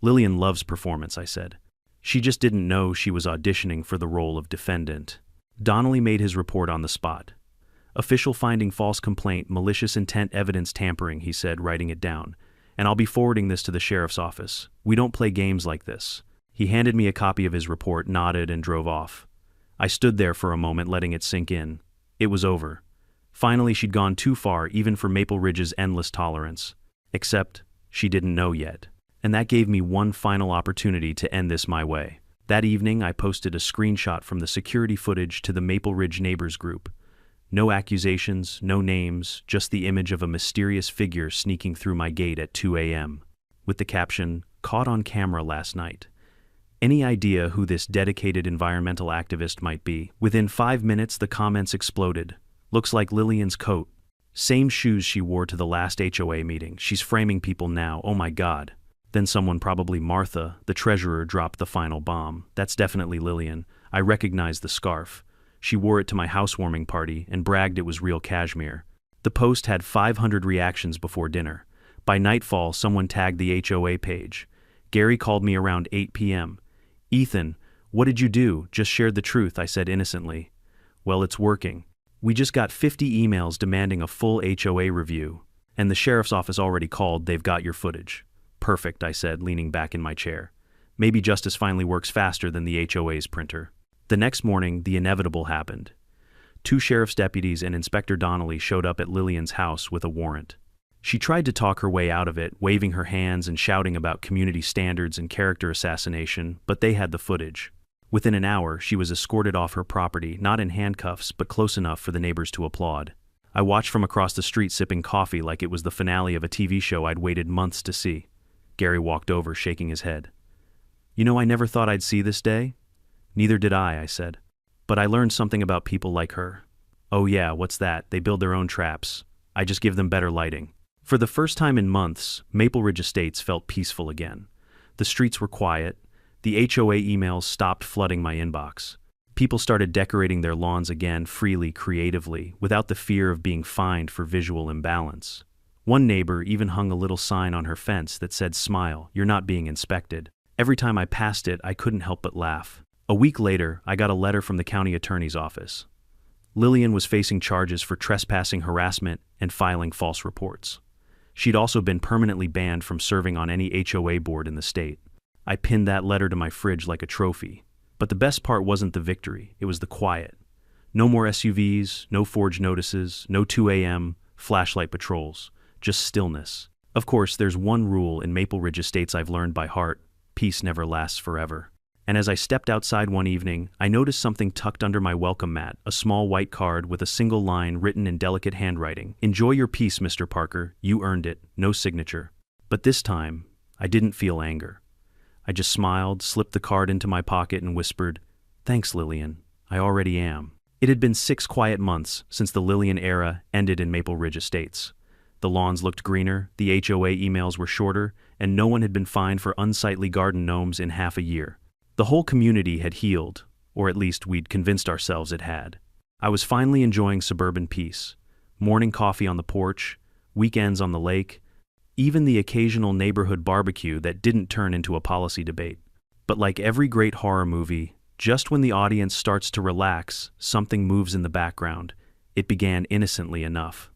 "Lillian loves performance," I said. "She just didn't know she was auditioning for the role of defendant." Donnelly made his report on the spot. "Official finding, false complaint, malicious intent, evidence tampering," he said, writing it down. "And I'll be forwarding this to the sheriff's office. We don't play games like this." He handed me a copy of his report, nodded, and drove off. I stood there for a moment, letting it sink in. It was over. Finally, she'd gone too far, even for Maple Ridge's endless tolerance. Except, she didn't know yet. And that gave me one final opportunity to end this my way. That evening, I posted a screenshot from the security footage to the Maple Ridge Neighbors group. No accusations, no names, just the image of a mysterious figure sneaking through my gate at 2 a.m. with the caption, "Caught on camera last night." Any idea who this dedicated environmental activist might be? Within 5 minutes, the comments exploded. "Looks like Lillian's coat." "Same shoes she wore to the last HOA meeting. She's framing people now. Oh my God." Then someone, probably Martha, the treasurer, dropped the final bomb. "That's definitely Lillian. I recognize the scarf. She wore it to my housewarming party and bragged it was real cashmere." The post had 500 reactions before dinner. By nightfall, someone tagged the HOA page. "Gary called me around 8 p.m. "Ethan, what did you do?" "Just shared the truth," I said innocently. "Well, it's working. We just got 50 emails demanding a full HOA review. And the sheriff's office already called. They've got your footage." "Perfect," I said, leaning back in my chair. Maybe justice finally works faster than the HOA's printer. The next morning, the inevitable happened. 2 sheriff's deputies and Inspector Donnelly showed up at Lillian's house with a warrant. She tried to talk her way out of it, waving her hands and shouting about community standards and character assassination, but they had the footage. Within an hour, she was escorted off her property, not in handcuffs, but close enough for the neighbors to applaud. I watched from across the street, sipping coffee like it was the finale of a TV show I'd waited months to see. Gary walked over, shaking his head. "You know, I never thought I'd see this day." "Neither did I said. "But I learned something about people like her." "Oh yeah, what's that?" "They build their own traps. I just give them better lighting." For the first time in months, Maple Ridge Estates felt peaceful again. The streets were quiet. The HOA emails stopped flooding my inbox. People started decorating their lawns again, freely, creatively, without the fear of being fined for visual imbalance. One neighbor even hung a little sign on her fence that said, "Smile, you're not being inspected." Every time I passed it, I couldn't help but laugh. A week later, I got a letter from the county attorney's office. Lillian was facing charges for trespassing, harassment, and filing false reports. She'd also been permanently banned from serving on any HOA board in the state. I pinned that letter to my fridge like a trophy. But the best part wasn't the victory, it was the quiet. No more SUVs, no forged notices, no 2 a.m. flashlight patrols, just stillness. Of course, there's one rule in Maple Ridge Estates I've learned by heart: peace never lasts forever. And as I stepped outside one evening, I noticed something tucked under my welcome mat, a small white card with a single line written in delicate handwriting. "Enjoy your peace, Mr. Parker. You earned it." No signature. But this time, I didn't feel anger. I just smiled, slipped the card into my pocket, and whispered, "Thanks, Lillian. I already am." It had been 6 quiet months since the Lillian era ended in Maple Ridge Estates. The lawns looked greener, the HOA emails were shorter, and no one had been fined for unsightly garden gnomes in half a year. The whole community had healed, or at least we'd convinced ourselves it had. I was finally enjoying suburban peace. Morning coffee on the porch, weekends on the lake, even the occasional neighborhood barbecue that didn't turn into a policy debate. But like every great horror movie, just when the audience starts to relax, something moves in the background. It began innocently enough.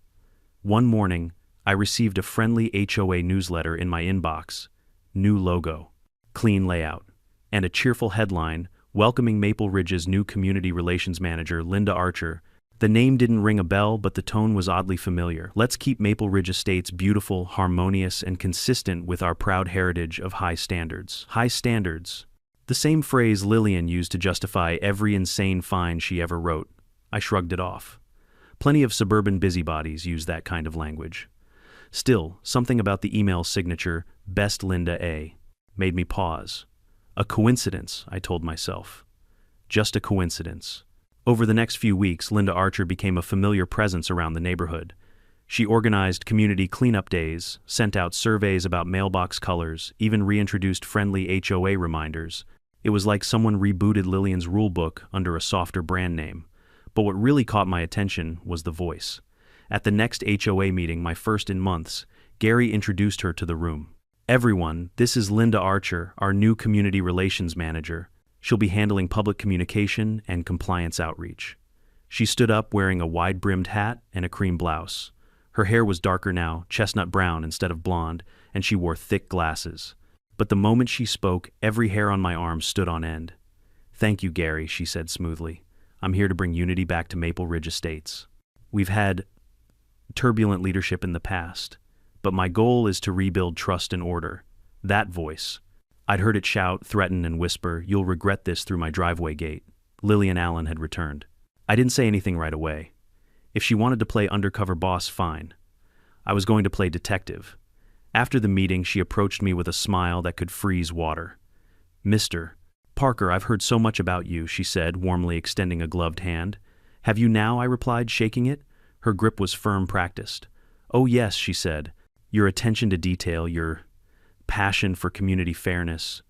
One morning, I received a friendly HOA newsletter in my inbox. New logo, clean layout, and a cheerful headline welcoming Maple Ridge's new community relations manager, Linda Archer. The name didn't ring a bell, but the tone was oddly familiar. Let's keep Maple Ridge Estates beautiful, harmonious, and consistent with our proud heritage of high standards. High standards. The same phrase Lillian used to justify every insane fine she ever wrote. I shrugged it off. Plenty of suburban busybodies use that kind of language. Still, something about the email signature, "Best Linda A," made me pause. A coincidence, I told myself. Just a coincidence. Over the next few weeks, Linda Archer became a familiar presence around the neighborhood. She organized community cleanup days, sent out surveys about mailbox colors, even reintroduced friendly HOA reminders. It was like someone rebooted Lillian's rulebook under a softer brand name. But what really caught my attention was the voice. At the next HOA meeting, my first in months, Gary introduced her to the room. "Everyone, this is Linda Archer, our new community relations manager. She'll be handling public communication and compliance outreach." She stood up wearing a wide-brimmed hat and a cream blouse. Her hair was darker now, chestnut brown instead of blonde, and she wore thick glasses. But the moment she spoke, every hair on my arm stood on end. "Thank you, Gary," she said smoothly. "I'm here to bring unity back to Maple Ridge Estates. We've had turbulent leadership in the past, but my goal is to rebuild trust and order." That voice. I'd heard it shout, threaten, and whisper, "You'll regret this," through my driveway gate. Lillian Allen had returned. I didn't say anything right away. If she wanted to play undercover boss, fine. I was going to play detective. After the meeting, she approached me with a smile that could freeze water. "Mr. Parker, I've heard so much about you," she said, warmly extending a gloved hand. "Have you now?" I replied, shaking it. Her grip was firm, practiced. "Oh yes," she said. "Your attention to detail, your passion for community fairness.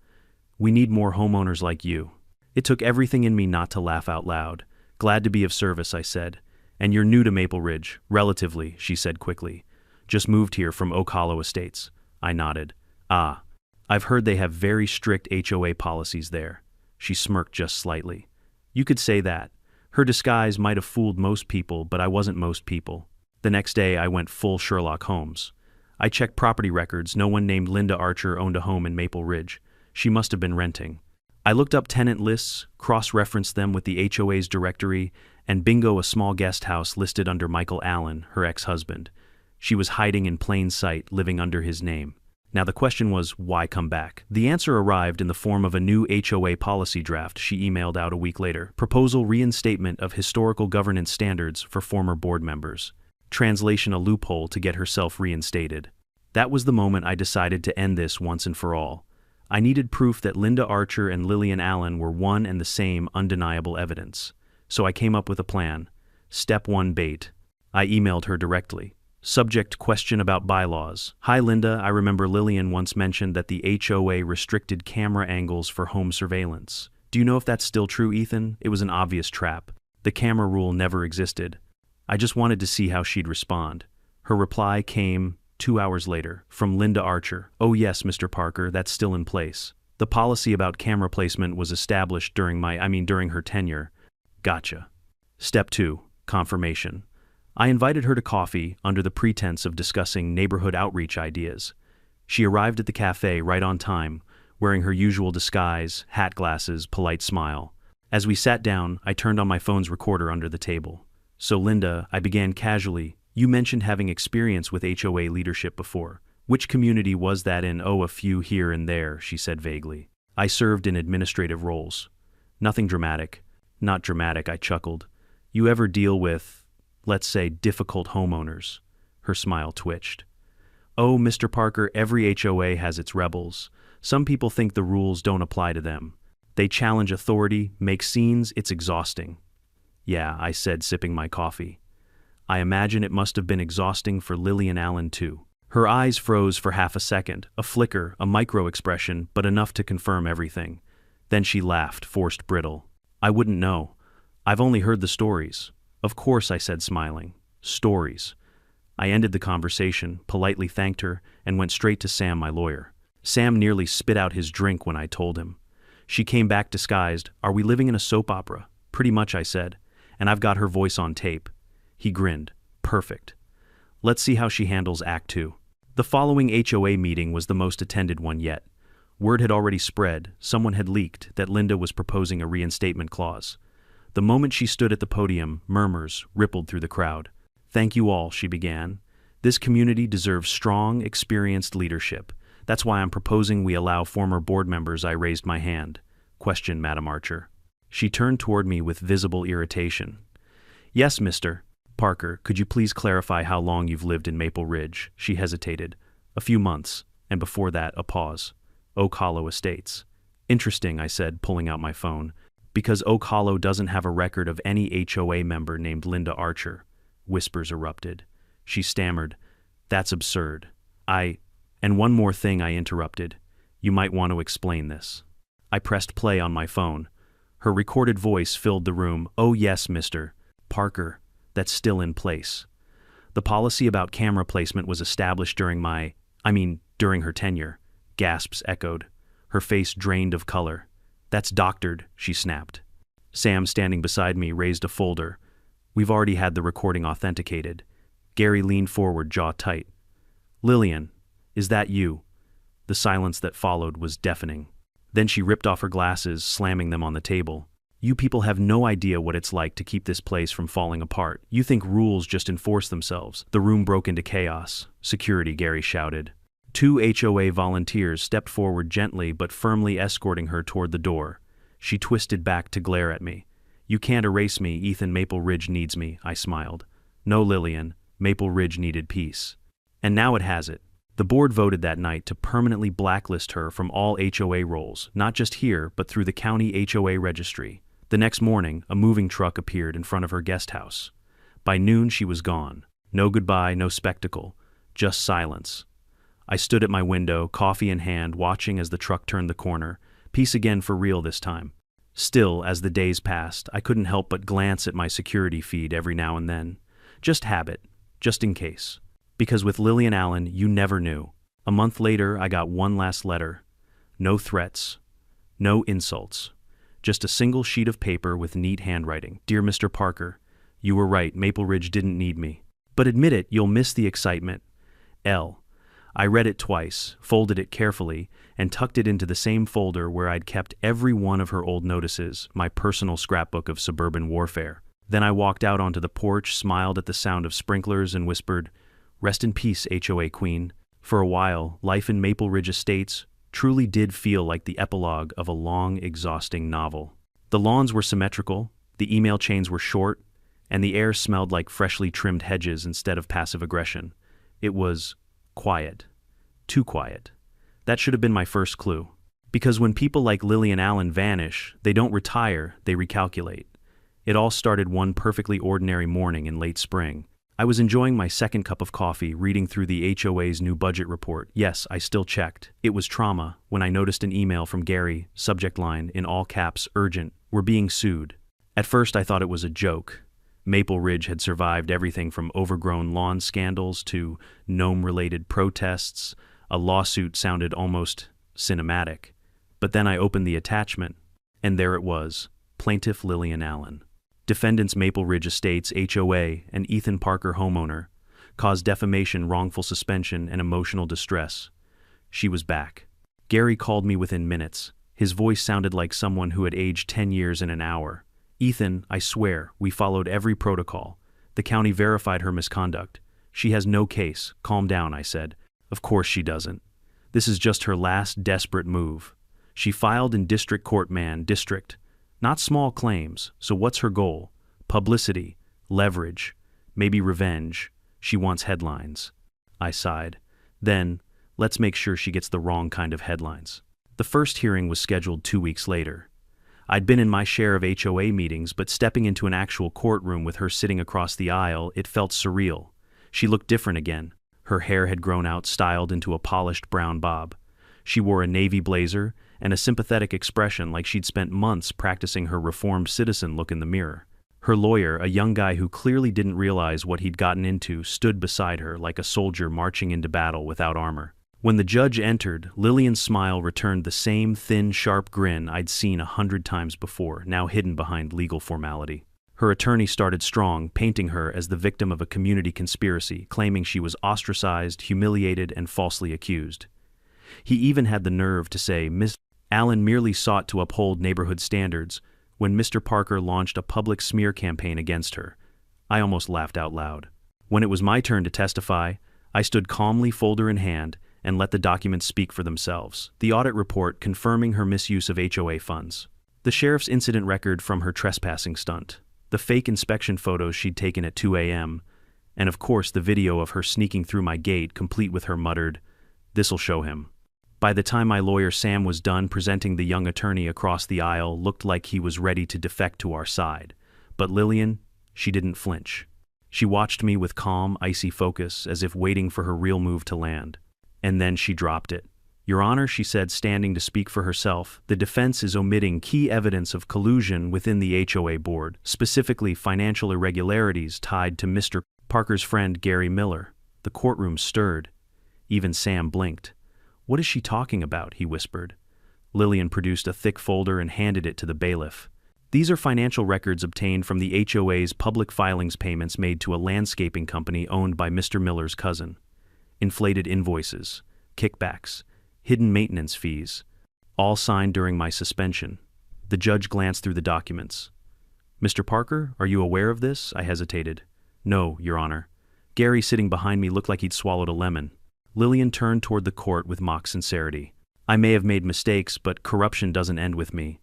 We need more homeowners like you." It took everything in me not to laugh out loud. "Glad to be of service," I said. "And you're new to Maple Ridge." "Relatively," she said quickly. "Just moved here from Oak Hollow Estates." I nodded. "Ah, I've heard they have very strict HOA policies there." She smirked just slightly. "You could say that." Her disguise might have fooled most people, but I wasn't most people. The next day, I went full Sherlock Holmes. I checked property records. No one named Linda Archer owned a home in Maple Ridge. She must have been renting. I looked up tenant lists, cross-referenced them with the HOA's directory, and bingo, a small guest house listed under Michael Allen, her ex-husband. She was hiding in plain sight, living under his name. Now the question was, why come back? The answer arrived in the form of a new HOA policy draft she emailed out a week later. Proposal: reinstatement of historical governance standards for former board members. Translation: a loophole to get herself reinstated. That was the moment I decided to end this once and for all. I needed proof that Linda Archer and Lillian Allen were one and the same, undeniable evidence. So I came up with a plan. Step 1: bait. I emailed her directly. Subject: question about bylaws. "Hi Linda, I remember Lillian once mentioned that the HOA restricted camera angles for home surveillance. Do you know if that's still true, Ethan? It was an obvious trap. The camera rule never existed." I just wanted to see how she'd respond. Her reply came 2 hours later, from Linda Archer. "Oh yes, Mr. Parker, that's still in place. The policy about camera placement was established during her tenure." Gotcha. Step 2: confirmation. I invited her to coffee under the pretense of discussing neighborhood outreach ideas. She arrived at the cafe right on time, wearing her usual disguise, hat, glasses, polite smile. As we sat down, I turned on my phone's recorder under the table. "So Linda," I began casually, "you mentioned having experience with HOA leadership before. Which community was that in? Oh, a few here and there, she said vaguely. I served in administrative roles. Nothing dramatic. Not dramatic, I chuckled. You ever deal with, let's say, difficult homeowners? Her smile twitched. Oh, Mr. Parker, every HOA has its rebels. Some people think the rules don't apply to them. They challenge authority, make scenes, it's exhausting. Yeah, I said, sipping my coffee. I imagine it must have been exhausting for Lillian Allen too. Her eyes froze for half a second, a flicker, a micro-expression, but enough to confirm everything. Then she laughed, forced brittle. I wouldn't know. I've only heard the stories. Of course, I said, smiling. Stories. I ended the conversation, politely thanked her, and went straight to Sam, my lawyer. Sam nearly spit out his drink when I told him. She came back disguised. Are we living in a soap opera? Pretty much, I said. And I've got her voice on tape. He grinned. Perfect. Let's see how she handles Act 2. The following HOA meeting was the most attended one yet. Word had already spread, someone had leaked, that Linda was proposing a reinstatement clause. The moment she stood at the podium, murmurs rippled through the crowd. Thank you all, she began. This community deserves strong, experienced leadership. That's why I'm proposing we allow former board members. I raised my hand. Question, Madam Archer. She turned toward me with visible irritation. Yes, Mr. Parker, could you please clarify how long you've lived in Maple Ridge? She hesitated. A few months, and before that, a pause. Oak Hollow Estates. Interesting, I said, pulling out my phone. Because Oak Hollow doesn't have a record of any HOA member named Linda Archer. Whispers erupted. She stammered. That's absurd. And one more thing, I interrupted. You might want to explain this. I pressed play on my phone. Her recorded voice filled the room. Oh yes, Mr. Parker. That's still in place. The policy about camera placement was established during her tenure. Gasps echoed. Her face drained of color. That's doctored, she snapped. Sam, standing beside me, raised a folder. We've already had the recording authenticated. Gary leaned forward, jaw tight. Lillian, is that you? The silence that followed was deafening. Then she ripped off her glasses, slamming them on the table. You people have no idea what it's like to keep this place from falling apart. You think rules just enforce themselves. The room broke into chaos. Security, Gary shouted. 2 HOA volunteers stepped forward gently but firmly, escorting her toward the door. She twisted back to glare at me. You can't erase me, Ethan. Maple Ridge needs me, I smiled. No, Lillian. Maple Ridge needed peace. And now it has it. The board voted that night to permanently blacklist her from all HOA roles, not just here, but through the county HOA registry. The next morning, a moving truck appeared in front of her guest house. By noon, she was gone. No goodbye, no spectacle, just silence. I stood at my window, coffee in hand, watching as the truck turned the corner. Peace again, for real this time. Still, as the days passed, I couldn't help but glance at my security feed every now and then. Just habit, just in case. Because with Lillian Allen, you never knew. A month later, I got one last letter. No threats, no insults. Just a single sheet of paper with neat handwriting. Dear Mr. Parker, you were right, Maple Ridge didn't need me. But admit it, you'll miss the excitement. L. I read it twice, folded it carefully, and tucked it into the same folder where I'd kept every one of her old notices, my personal scrapbook of suburban warfare. Then I walked out onto the porch, smiled at the sound of sprinklers, and whispered, Rest in peace, HOA Queen. For a while, life in Maple Ridge Estates truly did feel like the epilogue of a long, exhausting novel. The lawns were symmetrical, the email chains were short, and the air smelled like freshly trimmed hedges instead of passive aggression. It was quiet. Too quiet. That should have been my first clue. Because when people like Lillian Allen vanish, they don't retire, they recalculate. It all started one perfectly ordinary morning in late spring. I was enjoying my second cup of coffee, reading through the HOA's new budget report. Yes, I still checked. It was trauma when I noticed an email from Gary, subject line, in all caps, urgent, we're being sued. At first I thought it was a joke. Maple Ridge had survived everything from overgrown lawn scandals to gnome-related protests. A lawsuit sounded almost cinematic. But then I opened the attachment, and there it was, Plaintiff Lillian Allen. Defendants Maple Ridge Estates, HOA, and Ethan Parker, homeowner, caused defamation, wrongful suspension, and emotional distress. She was back. Gary called me within minutes. His voice sounded like someone who had aged 10 years in an hour. Ethan, I swear, we followed every protocol. The county verified her misconduct. She has no case. Calm down, I said. Of course she doesn't. This is just her last desperate move. She filed in district court, district. Not small claims, so what's her goal? Publicity, leverage, maybe revenge. She wants headlines. I sighed. Then, let's make sure she gets the wrong kind of headlines. The first hearing was scheduled 2 weeks later. I'd been in my share of HOA meetings, but stepping into an actual courtroom with her sitting across the aisle, it felt surreal. She looked different again. Her hair had grown out, styled into a polished brown bob. She wore a navy blazer and a sympathetic expression, like she'd spent months practicing her reformed citizen look in the mirror. Her lawyer, a young guy who clearly didn't realize what he'd gotten into, stood beside her like a soldier marching into battle without armor. When the judge entered, Lillian's smile returned, the same thin, sharp grin I'd seen 100 times before, now hidden behind legal formality. Her attorney started strong, painting her as the victim of a community conspiracy, claiming she was ostracized, humiliated, and falsely accused. He even had the nerve to say Miss Allen merely sought to uphold neighborhood standards when Mr. Parker launched a public smear campaign against her. I almost laughed out loud. When it was my turn to testify, I stood calmly, folder in hand, and let the documents speak for themselves. The audit report confirming her misuse of HOA funds. The sheriff's incident record from her trespassing stunt. The fake inspection photos she'd taken at 2 a.m., and of course the video of her sneaking through my gate, complete with her muttered, "This'll show him." By the time my lawyer Sam was done presenting, the young attorney across the aisle looked like he was ready to defect to our side. But Lillian, she didn't flinch. She watched me with calm, icy focus, as if waiting for her real move to land. And then she dropped it. "Your Honor," she said, standing to speak for herself, "the defense is omitting key evidence of collusion within the HOA board, specifically financial irregularities tied to Mr. Parker's friend Gary Miller." The courtroom stirred. Even Sam blinked. "What is she talking about?" he whispered. Lillian produced a thick folder and handed it to the bailiff. "These are financial records obtained from the HOA's public filings, payments made to a landscaping company owned by Mr. Miller's cousin. Inflated invoices, kickbacks, hidden maintenance fees, all signed during my suspension." The judge glanced through the documents. "Mr. Parker, are you aware of this?" I hesitated. "No, Your Honor." Gary, sitting behind me, looked like he'd swallowed a lemon. Lillian turned toward the court with mock sincerity. "I may have made mistakes, but corruption doesn't end with me.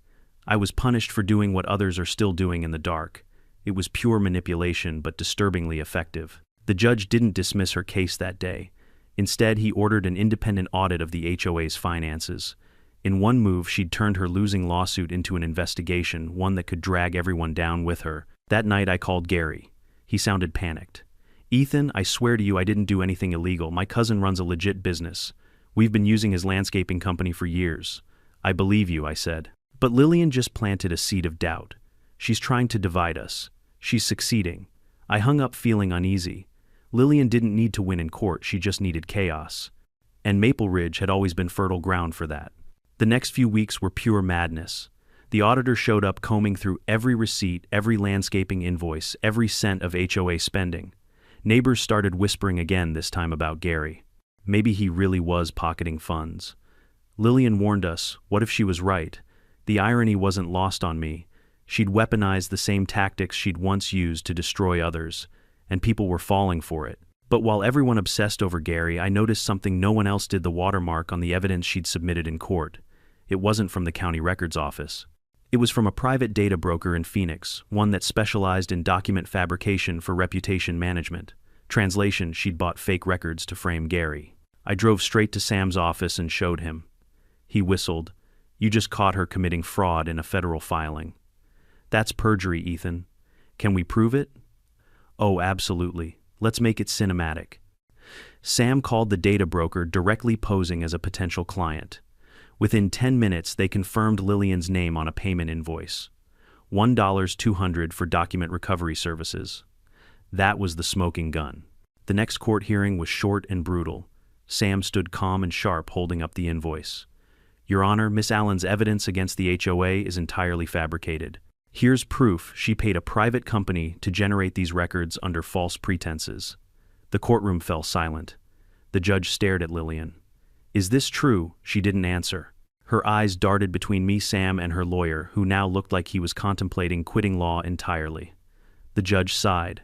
I was punished for doing what others are still doing in the dark. It was pure manipulation, but disturbingly effective." The judge didn't dismiss her case that day. Instead, he ordered an independent audit of the HOA's finances. In one move, she'd turned her losing lawsuit into an investigation, one that could drag everyone down with her. That night, I called Gary. He sounded panicked. "Ethan, I swear to you I didn't do anything illegal. My cousin runs a legit business. We've been using his landscaping company for years." "I believe you," I said. But Lillian just planted a seed of doubt. "She's trying to divide us. She's succeeding." I hung up, feeling uneasy. Lillian didn't need to win in court, she just needed chaos. And Maple Ridge had always been fertile ground for that. The next few weeks were pure madness. The auditor showed up, combing through every receipt, every landscaping invoice, every cent of HOA spending. Neighbors started whispering again, this time about Gary. Maybe he really was pocketing funds. Lillian warned us, what if she was right? The irony wasn't lost on me. She'd weaponized the same tactics she'd once used to destroy others, and people were falling for it. But while everyone obsessed over Gary, I noticed something no one else did: the watermark on the evidence she'd submitted in court. It wasn't from the county records office. It was from a private data broker in Phoenix, one that specialized in document fabrication for reputation management. Translation: she'd bought fake records to frame Gary. I drove straight to Sam's office and showed him. He whistled. "You just caught her committing fraud in a federal filing." "That's perjury, Ethan. Can we prove it?" "Oh, absolutely. Let's make it cinematic." Sam called the data broker, directly posing as a potential client. Within 10 minutes, they confirmed Lillian's name on a payment invoice. $1,200 for document recovery services. That was the smoking gun. The next court hearing was short and brutal. Sam stood calm and sharp, holding up the invoice. "Your Honor, Miss Allen's evidence against the HOA is entirely fabricated. Here's proof she paid a private company to generate these records under false pretenses." The courtroom fell silent. The judge stared at Lillian. "Is this true?" She didn't answer. Her eyes darted between me, Sam, and her lawyer, who now looked like he was contemplating quitting law entirely. The judge sighed.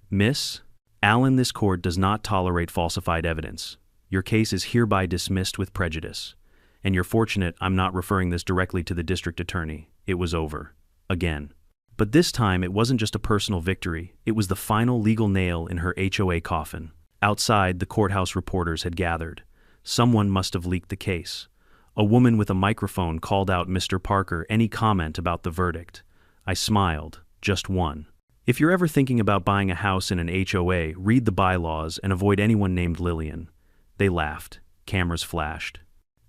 "Miss Allen, this court does not tolerate falsified evidence. Your case is hereby dismissed with prejudice. And you're fortunate I'm not referring this directly to the district attorney. It was over. Again. But this time it wasn't just a personal victory, it was the final legal nail in her HOA coffin. Outside, the courthouse reporters had gathered. Someone must have leaked the case. A woman with a microphone called out, "Mr. Parker, any comment about the verdict?" I smiled. Just one. If you're ever thinking about buying a house in an HOA, read the bylaws and avoid anyone named Lillian. They laughed. Cameras flashed.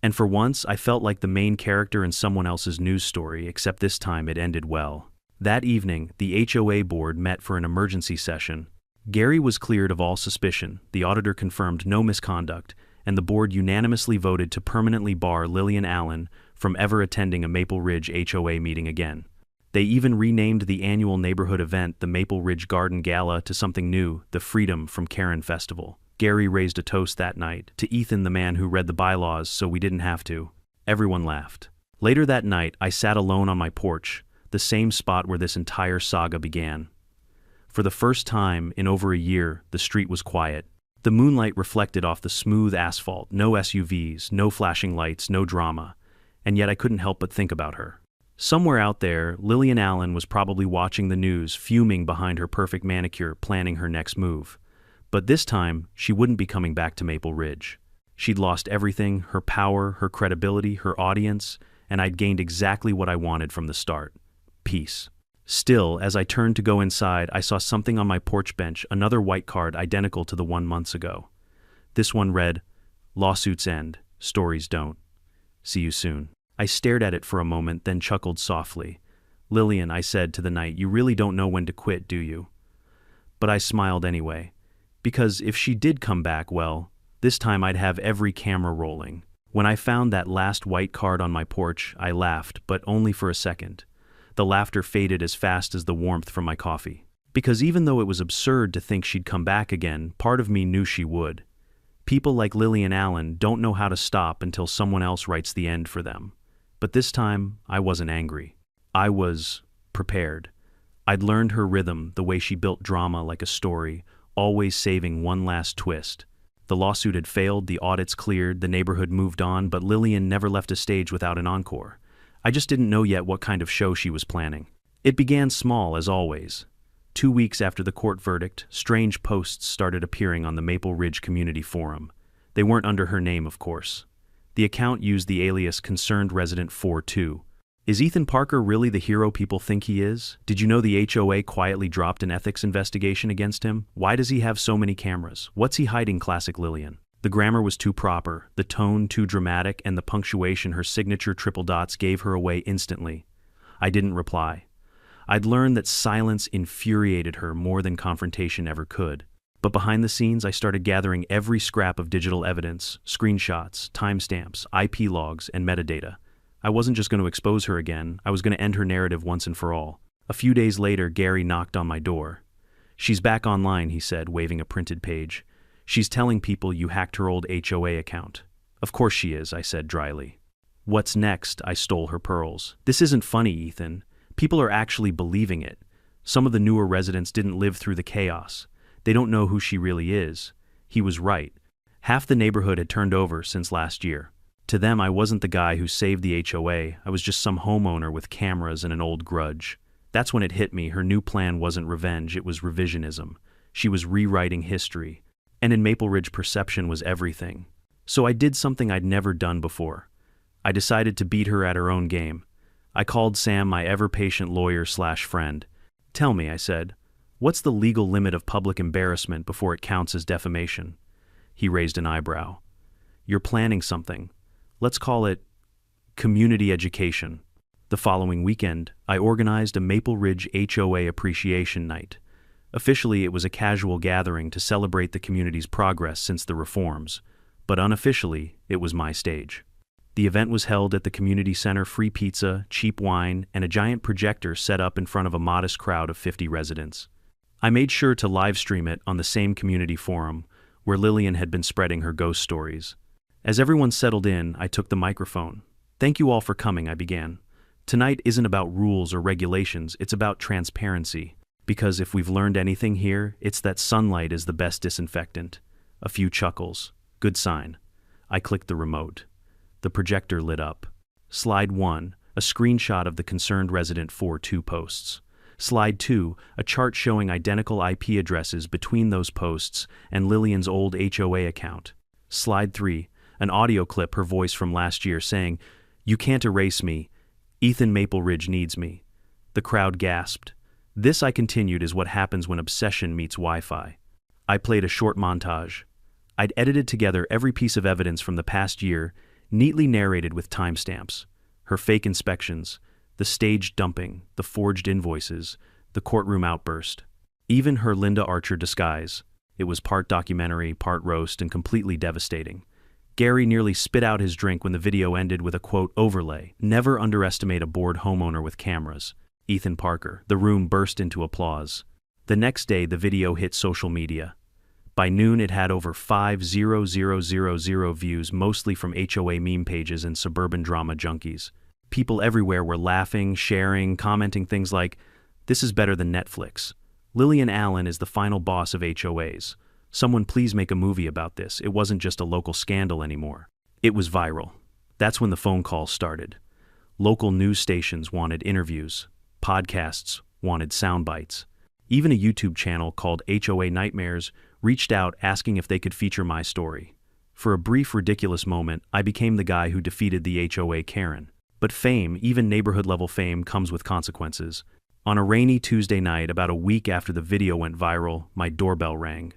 And for once, I felt like the main character in someone else's news story, except this time it ended well. That evening, the HOA board met for an emergency session. Gary was cleared of all suspicion, the auditor confirmed no misconduct, and the board unanimously voted to permanently bar Lillian Allen from ever attending a Maple Ridge HOA meeting again. They even renamed the annual neighborhood event the Maple Ridge Garden Gala to something new, the Freedom from Karen Festival. Gary raised a toast that night, to Ethan, the man who read the bylaws so we didn't have to. Everyone laughed. Later that night, I sat alone on my porch, the same spot where this entire saga began. For the first time in over a year, the street was quiet. The moonlight reflected off the smooth asphalt, no SUVs, no flashing lights, no drama, and yet I couldn't help but think about her. Somewhere out there, Lillian Allen was probably watching the news, fuming behind her perfect manicure, planning her next move. But this time, she wouldn't be coming back to Maple Ridge. She'd lost everything, her power, her credibility, her audience, and I'd gained exactly what I wanted from the start. Peace. Still, as I turned to go inside, I saw something on my porch bench, another white card identical to the one months ago. This one read, "Lawsuits end, stories don't. See you soon." I stared at it for a moment, then chuckled softly. "Lillian," I said to the night, "you really don't know when to quit, do you?" But I smiled anyway. Because if she did come back, well, this time I'd have every camera rolling. When I found that last white card on my porch, I laughed, but only for a second. The laughter faded as fast as the warmth from my coffee. Because even though it was absurd to think she'd come back again, part of me knew she would. People like Lillian Allen don't know how to stop until someone else writes the end for them. But this time, I wasn't angry. I was prepared. I'd learned her rhythm, the way she built drama like a story, always saving one last twist. The lawsuit had failed, the audits cleared, the neighborhood moved on, but Lillian never left a stage without an encore. I just didn't know yet what kind of show she was planning. It began small, as always. 2 weeks after the court verdict, strange posts started appearing on the Maple Ridge Community Forum. They weren't under her name, of course. The account used the alias Concerned Resident 42. Is Ethan Parker really the hero people think he is? Did you know the HOA quietly dropped an ethics investigation against him? Why does he have so many cameras? What's he hiding? Classic Lillian. The grammar was too proper, the tone too dramatic, and the punctuation, her signature triple dots, gave her away instantly. I didn't reply. I'd learned that silence infuriated her more than confrontation ever could. But behind the scenes, I started gathering every scrap of digital evidence, screenshots, timestamps, IP logs, and metadata. I wasn't just going to expose her again, I was going to end her narrative once and for all. A few days later, Gary knocked on my door. "She's back online," he said, waving a printed page. "She's telling people you hacked her old HOA account." "Of course she is," I said dryly. "What's next?" I stole her pearls. "This isn't funny, Ethan. People are actually believing it. Some of the newer residents didn't live through the chaos. They don't know who she really is." He was right. Half the neighborhood had turned over since last year. To them, I wasn't the guy who saved the HOA. I was just some homeowner with cameras and an old grudge. That's when it hit me. Her new plan wasn't revenge, it was revisionism. She was rewriting history. And in Maple Ridge, perception was everything. So I did something I'd never done before. I decided to beat her at her own game. I called Sam, my ever-patient lawyer/friend. "Tell me," I said, "what's the legal limit of public embarrassment before it counts as defamation?" He raised an eyebrow. "You're planning something. Let's call it community education." The following weekend, I organized a Maple Ridge HOA appreciation night. Officially, it was a casual gathering to celebrate the community's progress since the reforms, but unofficially, it was my stage. The event was held at the community center, free pizza, cheap wine, and a giant projector set up in front of a modest crowd of 50 residents. I made sure to live stream it on the same community forum where Lillian had been spreading her ghost stories. As everyone settled in, I took the microphone. "Thank you all for coming," I began. "Tonight isn't about rules or regulations, it's about transparency. Because if we've learned anything here, it's that sunlight is the best disinfectant." A few chuckles. Good sign. I clicked the remote. The projector lit up. Slide 1, a screenshot of the concerned resident 4-2 posts. Slide 2, a chart showing identical IP addresses between those posts and Lillian's old HOA account. Slide 3, an audio clip, her voice from last year saying, "You can't erase me. Ethan Maple Ridge needs me." The crowd gasped. This, I continued, is what happens when obsession meets Wi-Fi. I played a short montage. I'd edited together every piece of evidence from the past year, neatly narrated with timestamps. Her fake inspections, the staged dumping, the forged invoices, the courtroom outburst. Even her Linda Archer disguise. It was part documentary, part roast, and completely devastating. Gary nearly spit out his drink when the video ended with a quote overlay. "Never underestimate a bored homeowner with cameras." Ethan Parker. The room burst into applause. The next day, the video hit social media. By noon, it had over 5,000 views, mostly from HOA meme pages and suburban drama junkies. People everywhere were laughing, sharing, commenting things like, "This is better than Netflix. Lillian Allen is the final boss of HOAs. Someone please make a movie about this. It wasn't just a local scandal anymore." It was viral. That's when the phone calls started. Local news stations wanted interviews. Podcasts wanted sound bites. Even a YouTube channel called HOA Nightmares reached out asking if they could feature my story. For a brief, ridiculous moment, I became the guy who defeated the HOA Karen. But fame, even neighborhood-level fame, comes with consequences. On a rainy Tuesday night, about a week after the video went viral, my doorbell rang.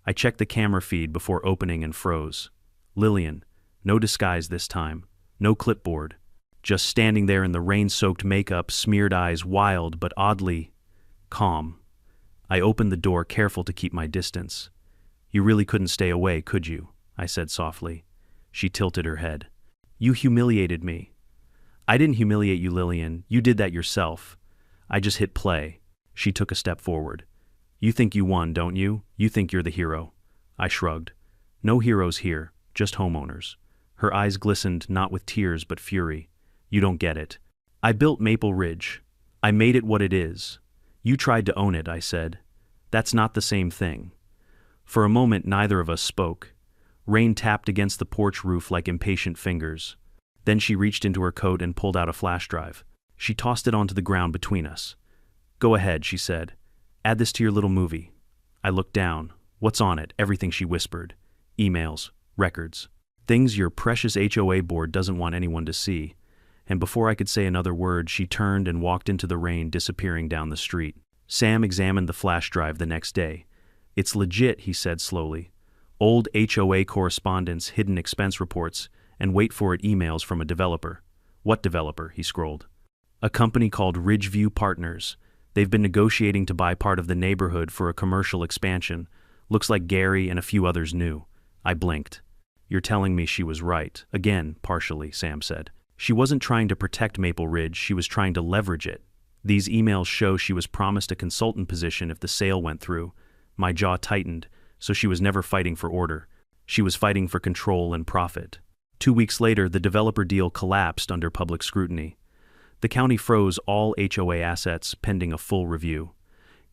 I checked the camera feed before opening and froze. Lillian, no disguise this time, no clipboard, just standing there in the rain-soaked makeup, smeared eyes, wild but oddly calm. I opened the door, careful to keep my distance. "You really couldn't stay away, could you?" I said softly. She tilted her head. "You humiliated me." "I didn't humiliate you, Lillian. You did that yourself. I just hit play." She took a step forward. "You think you won, don't you? You think you're the hero." I shrugged. "No heroes here, just homeowners." Her eyes glistened, not with tears but fury. "You don't get it. I built Maple Ridge. I made it what it is. You tried to own it," I said. "That's not the same thing." For a moment, neither of us spoke. Rain tapped against the porch roof like impatient fingers. Then she reached into her coat and pulled out a flash drive. She tossed it onto the ground between us. "Go ahead," she said. "Add this to your little movie." I looked down. "What's on it?" Everything, she whispered. "Emails, records, things your precious HOA board doesn't want anyone to see." And before I could say another word, she turned and walked into the rain, disappearing down the street. Sam examined the flash drive the next day. "It's legit," he said slowly. "Old HOA correspondence, hidden expense reports, and wait for it, emails from a developer." "What developer?" he scrolled. "A company called Ridgeview Partners. They've been negotiating to buy part of the neighborhood for a commercial expansion. Looks like Gary and a few others knew." I blinked. "You're telling me she was right." "Again, partially," Sam said. "She wasn't trying to protect Maple Ridge, she was trying to leverage it. These emails show she was promised a consultant position if the sale went through." My jaw tightened, so she was never fighting for order. She was fighting for control and profit. 2 weeks later, the developer deal collapsed under public scrutiny. The county froze all HOA assets pending a full review.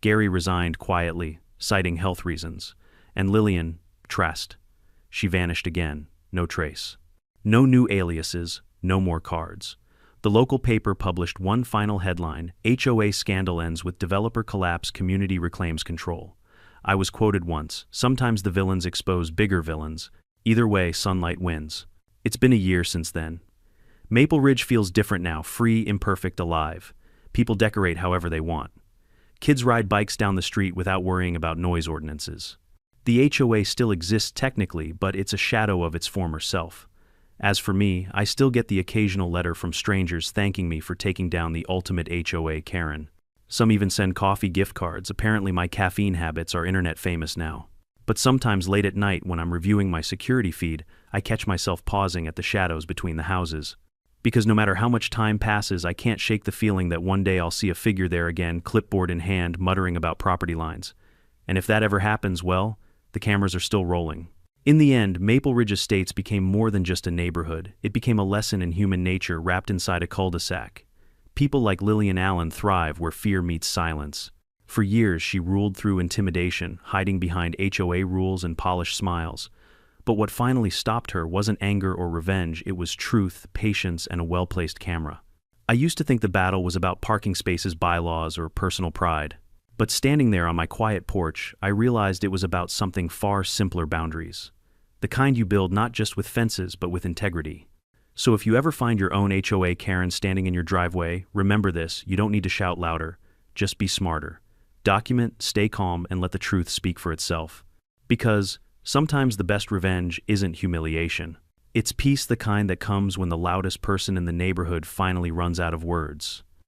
Gary resigned quietly, citing health reasons. And Lillian, trust. She vanished again, no trace. No new aliases, no more cards. The local paper published one final headline: HOA scandal ends with developer collapse, community reclaims control. I was quoted once: "Sometimes the villains expose bigger villains. Either way, sunlight wins." It's been a year since then. Maple Ridge feels different now, free, imperfect, alive. People decorate however they want. Kids ride bikes down the street without worrying about noise ordinances. The HOA still exists technically, but it's a shadow of its former self. As for me, I still get the occasional letter from strangers thanking me for taking down the ultimate HOA Karen. Some even send coffee gift cards. Apparently my caffeine habits are internet famous now. But sometimes late at night when I'm reviewing my security feed, I catch myself pausing at the shadows between the houses. Because no matter how much time passes, I can't shake the feeling that one day I'll see a figure there again, clipboard in hand, muttering about property lines. And if that ever happens, well, the cameras are still rolling. In the end, Maple Ridge Estates became more than just a neighborhood. It became a lesson in human nature wrapped inside a cul-de-sac. People like Lillian Allen thrive where fear meets silence. For years, she ruled through intimidation, hiding behind HOA rules and polished smiles. But what finally stopped her wasn't anger or revenge, it was truth, patience, and a well-placed camera. I used to think the battle was about parking spaces bylaws or personal pride. But standing there on my quiet porch, I realized it was about something far simpler: boundaries. The kind you build not just with fences, but with integrity. So if you ever find your own HOA Karen standing in your driveway, remember this: you don't need to shout louder, just be smarter. Document, stay calm, and let the truth speak for itself. Because sometimes the best revenge isn't humiliation. It's peace, the kind that comes when the loudest person in the neighborhood finally runs out of words.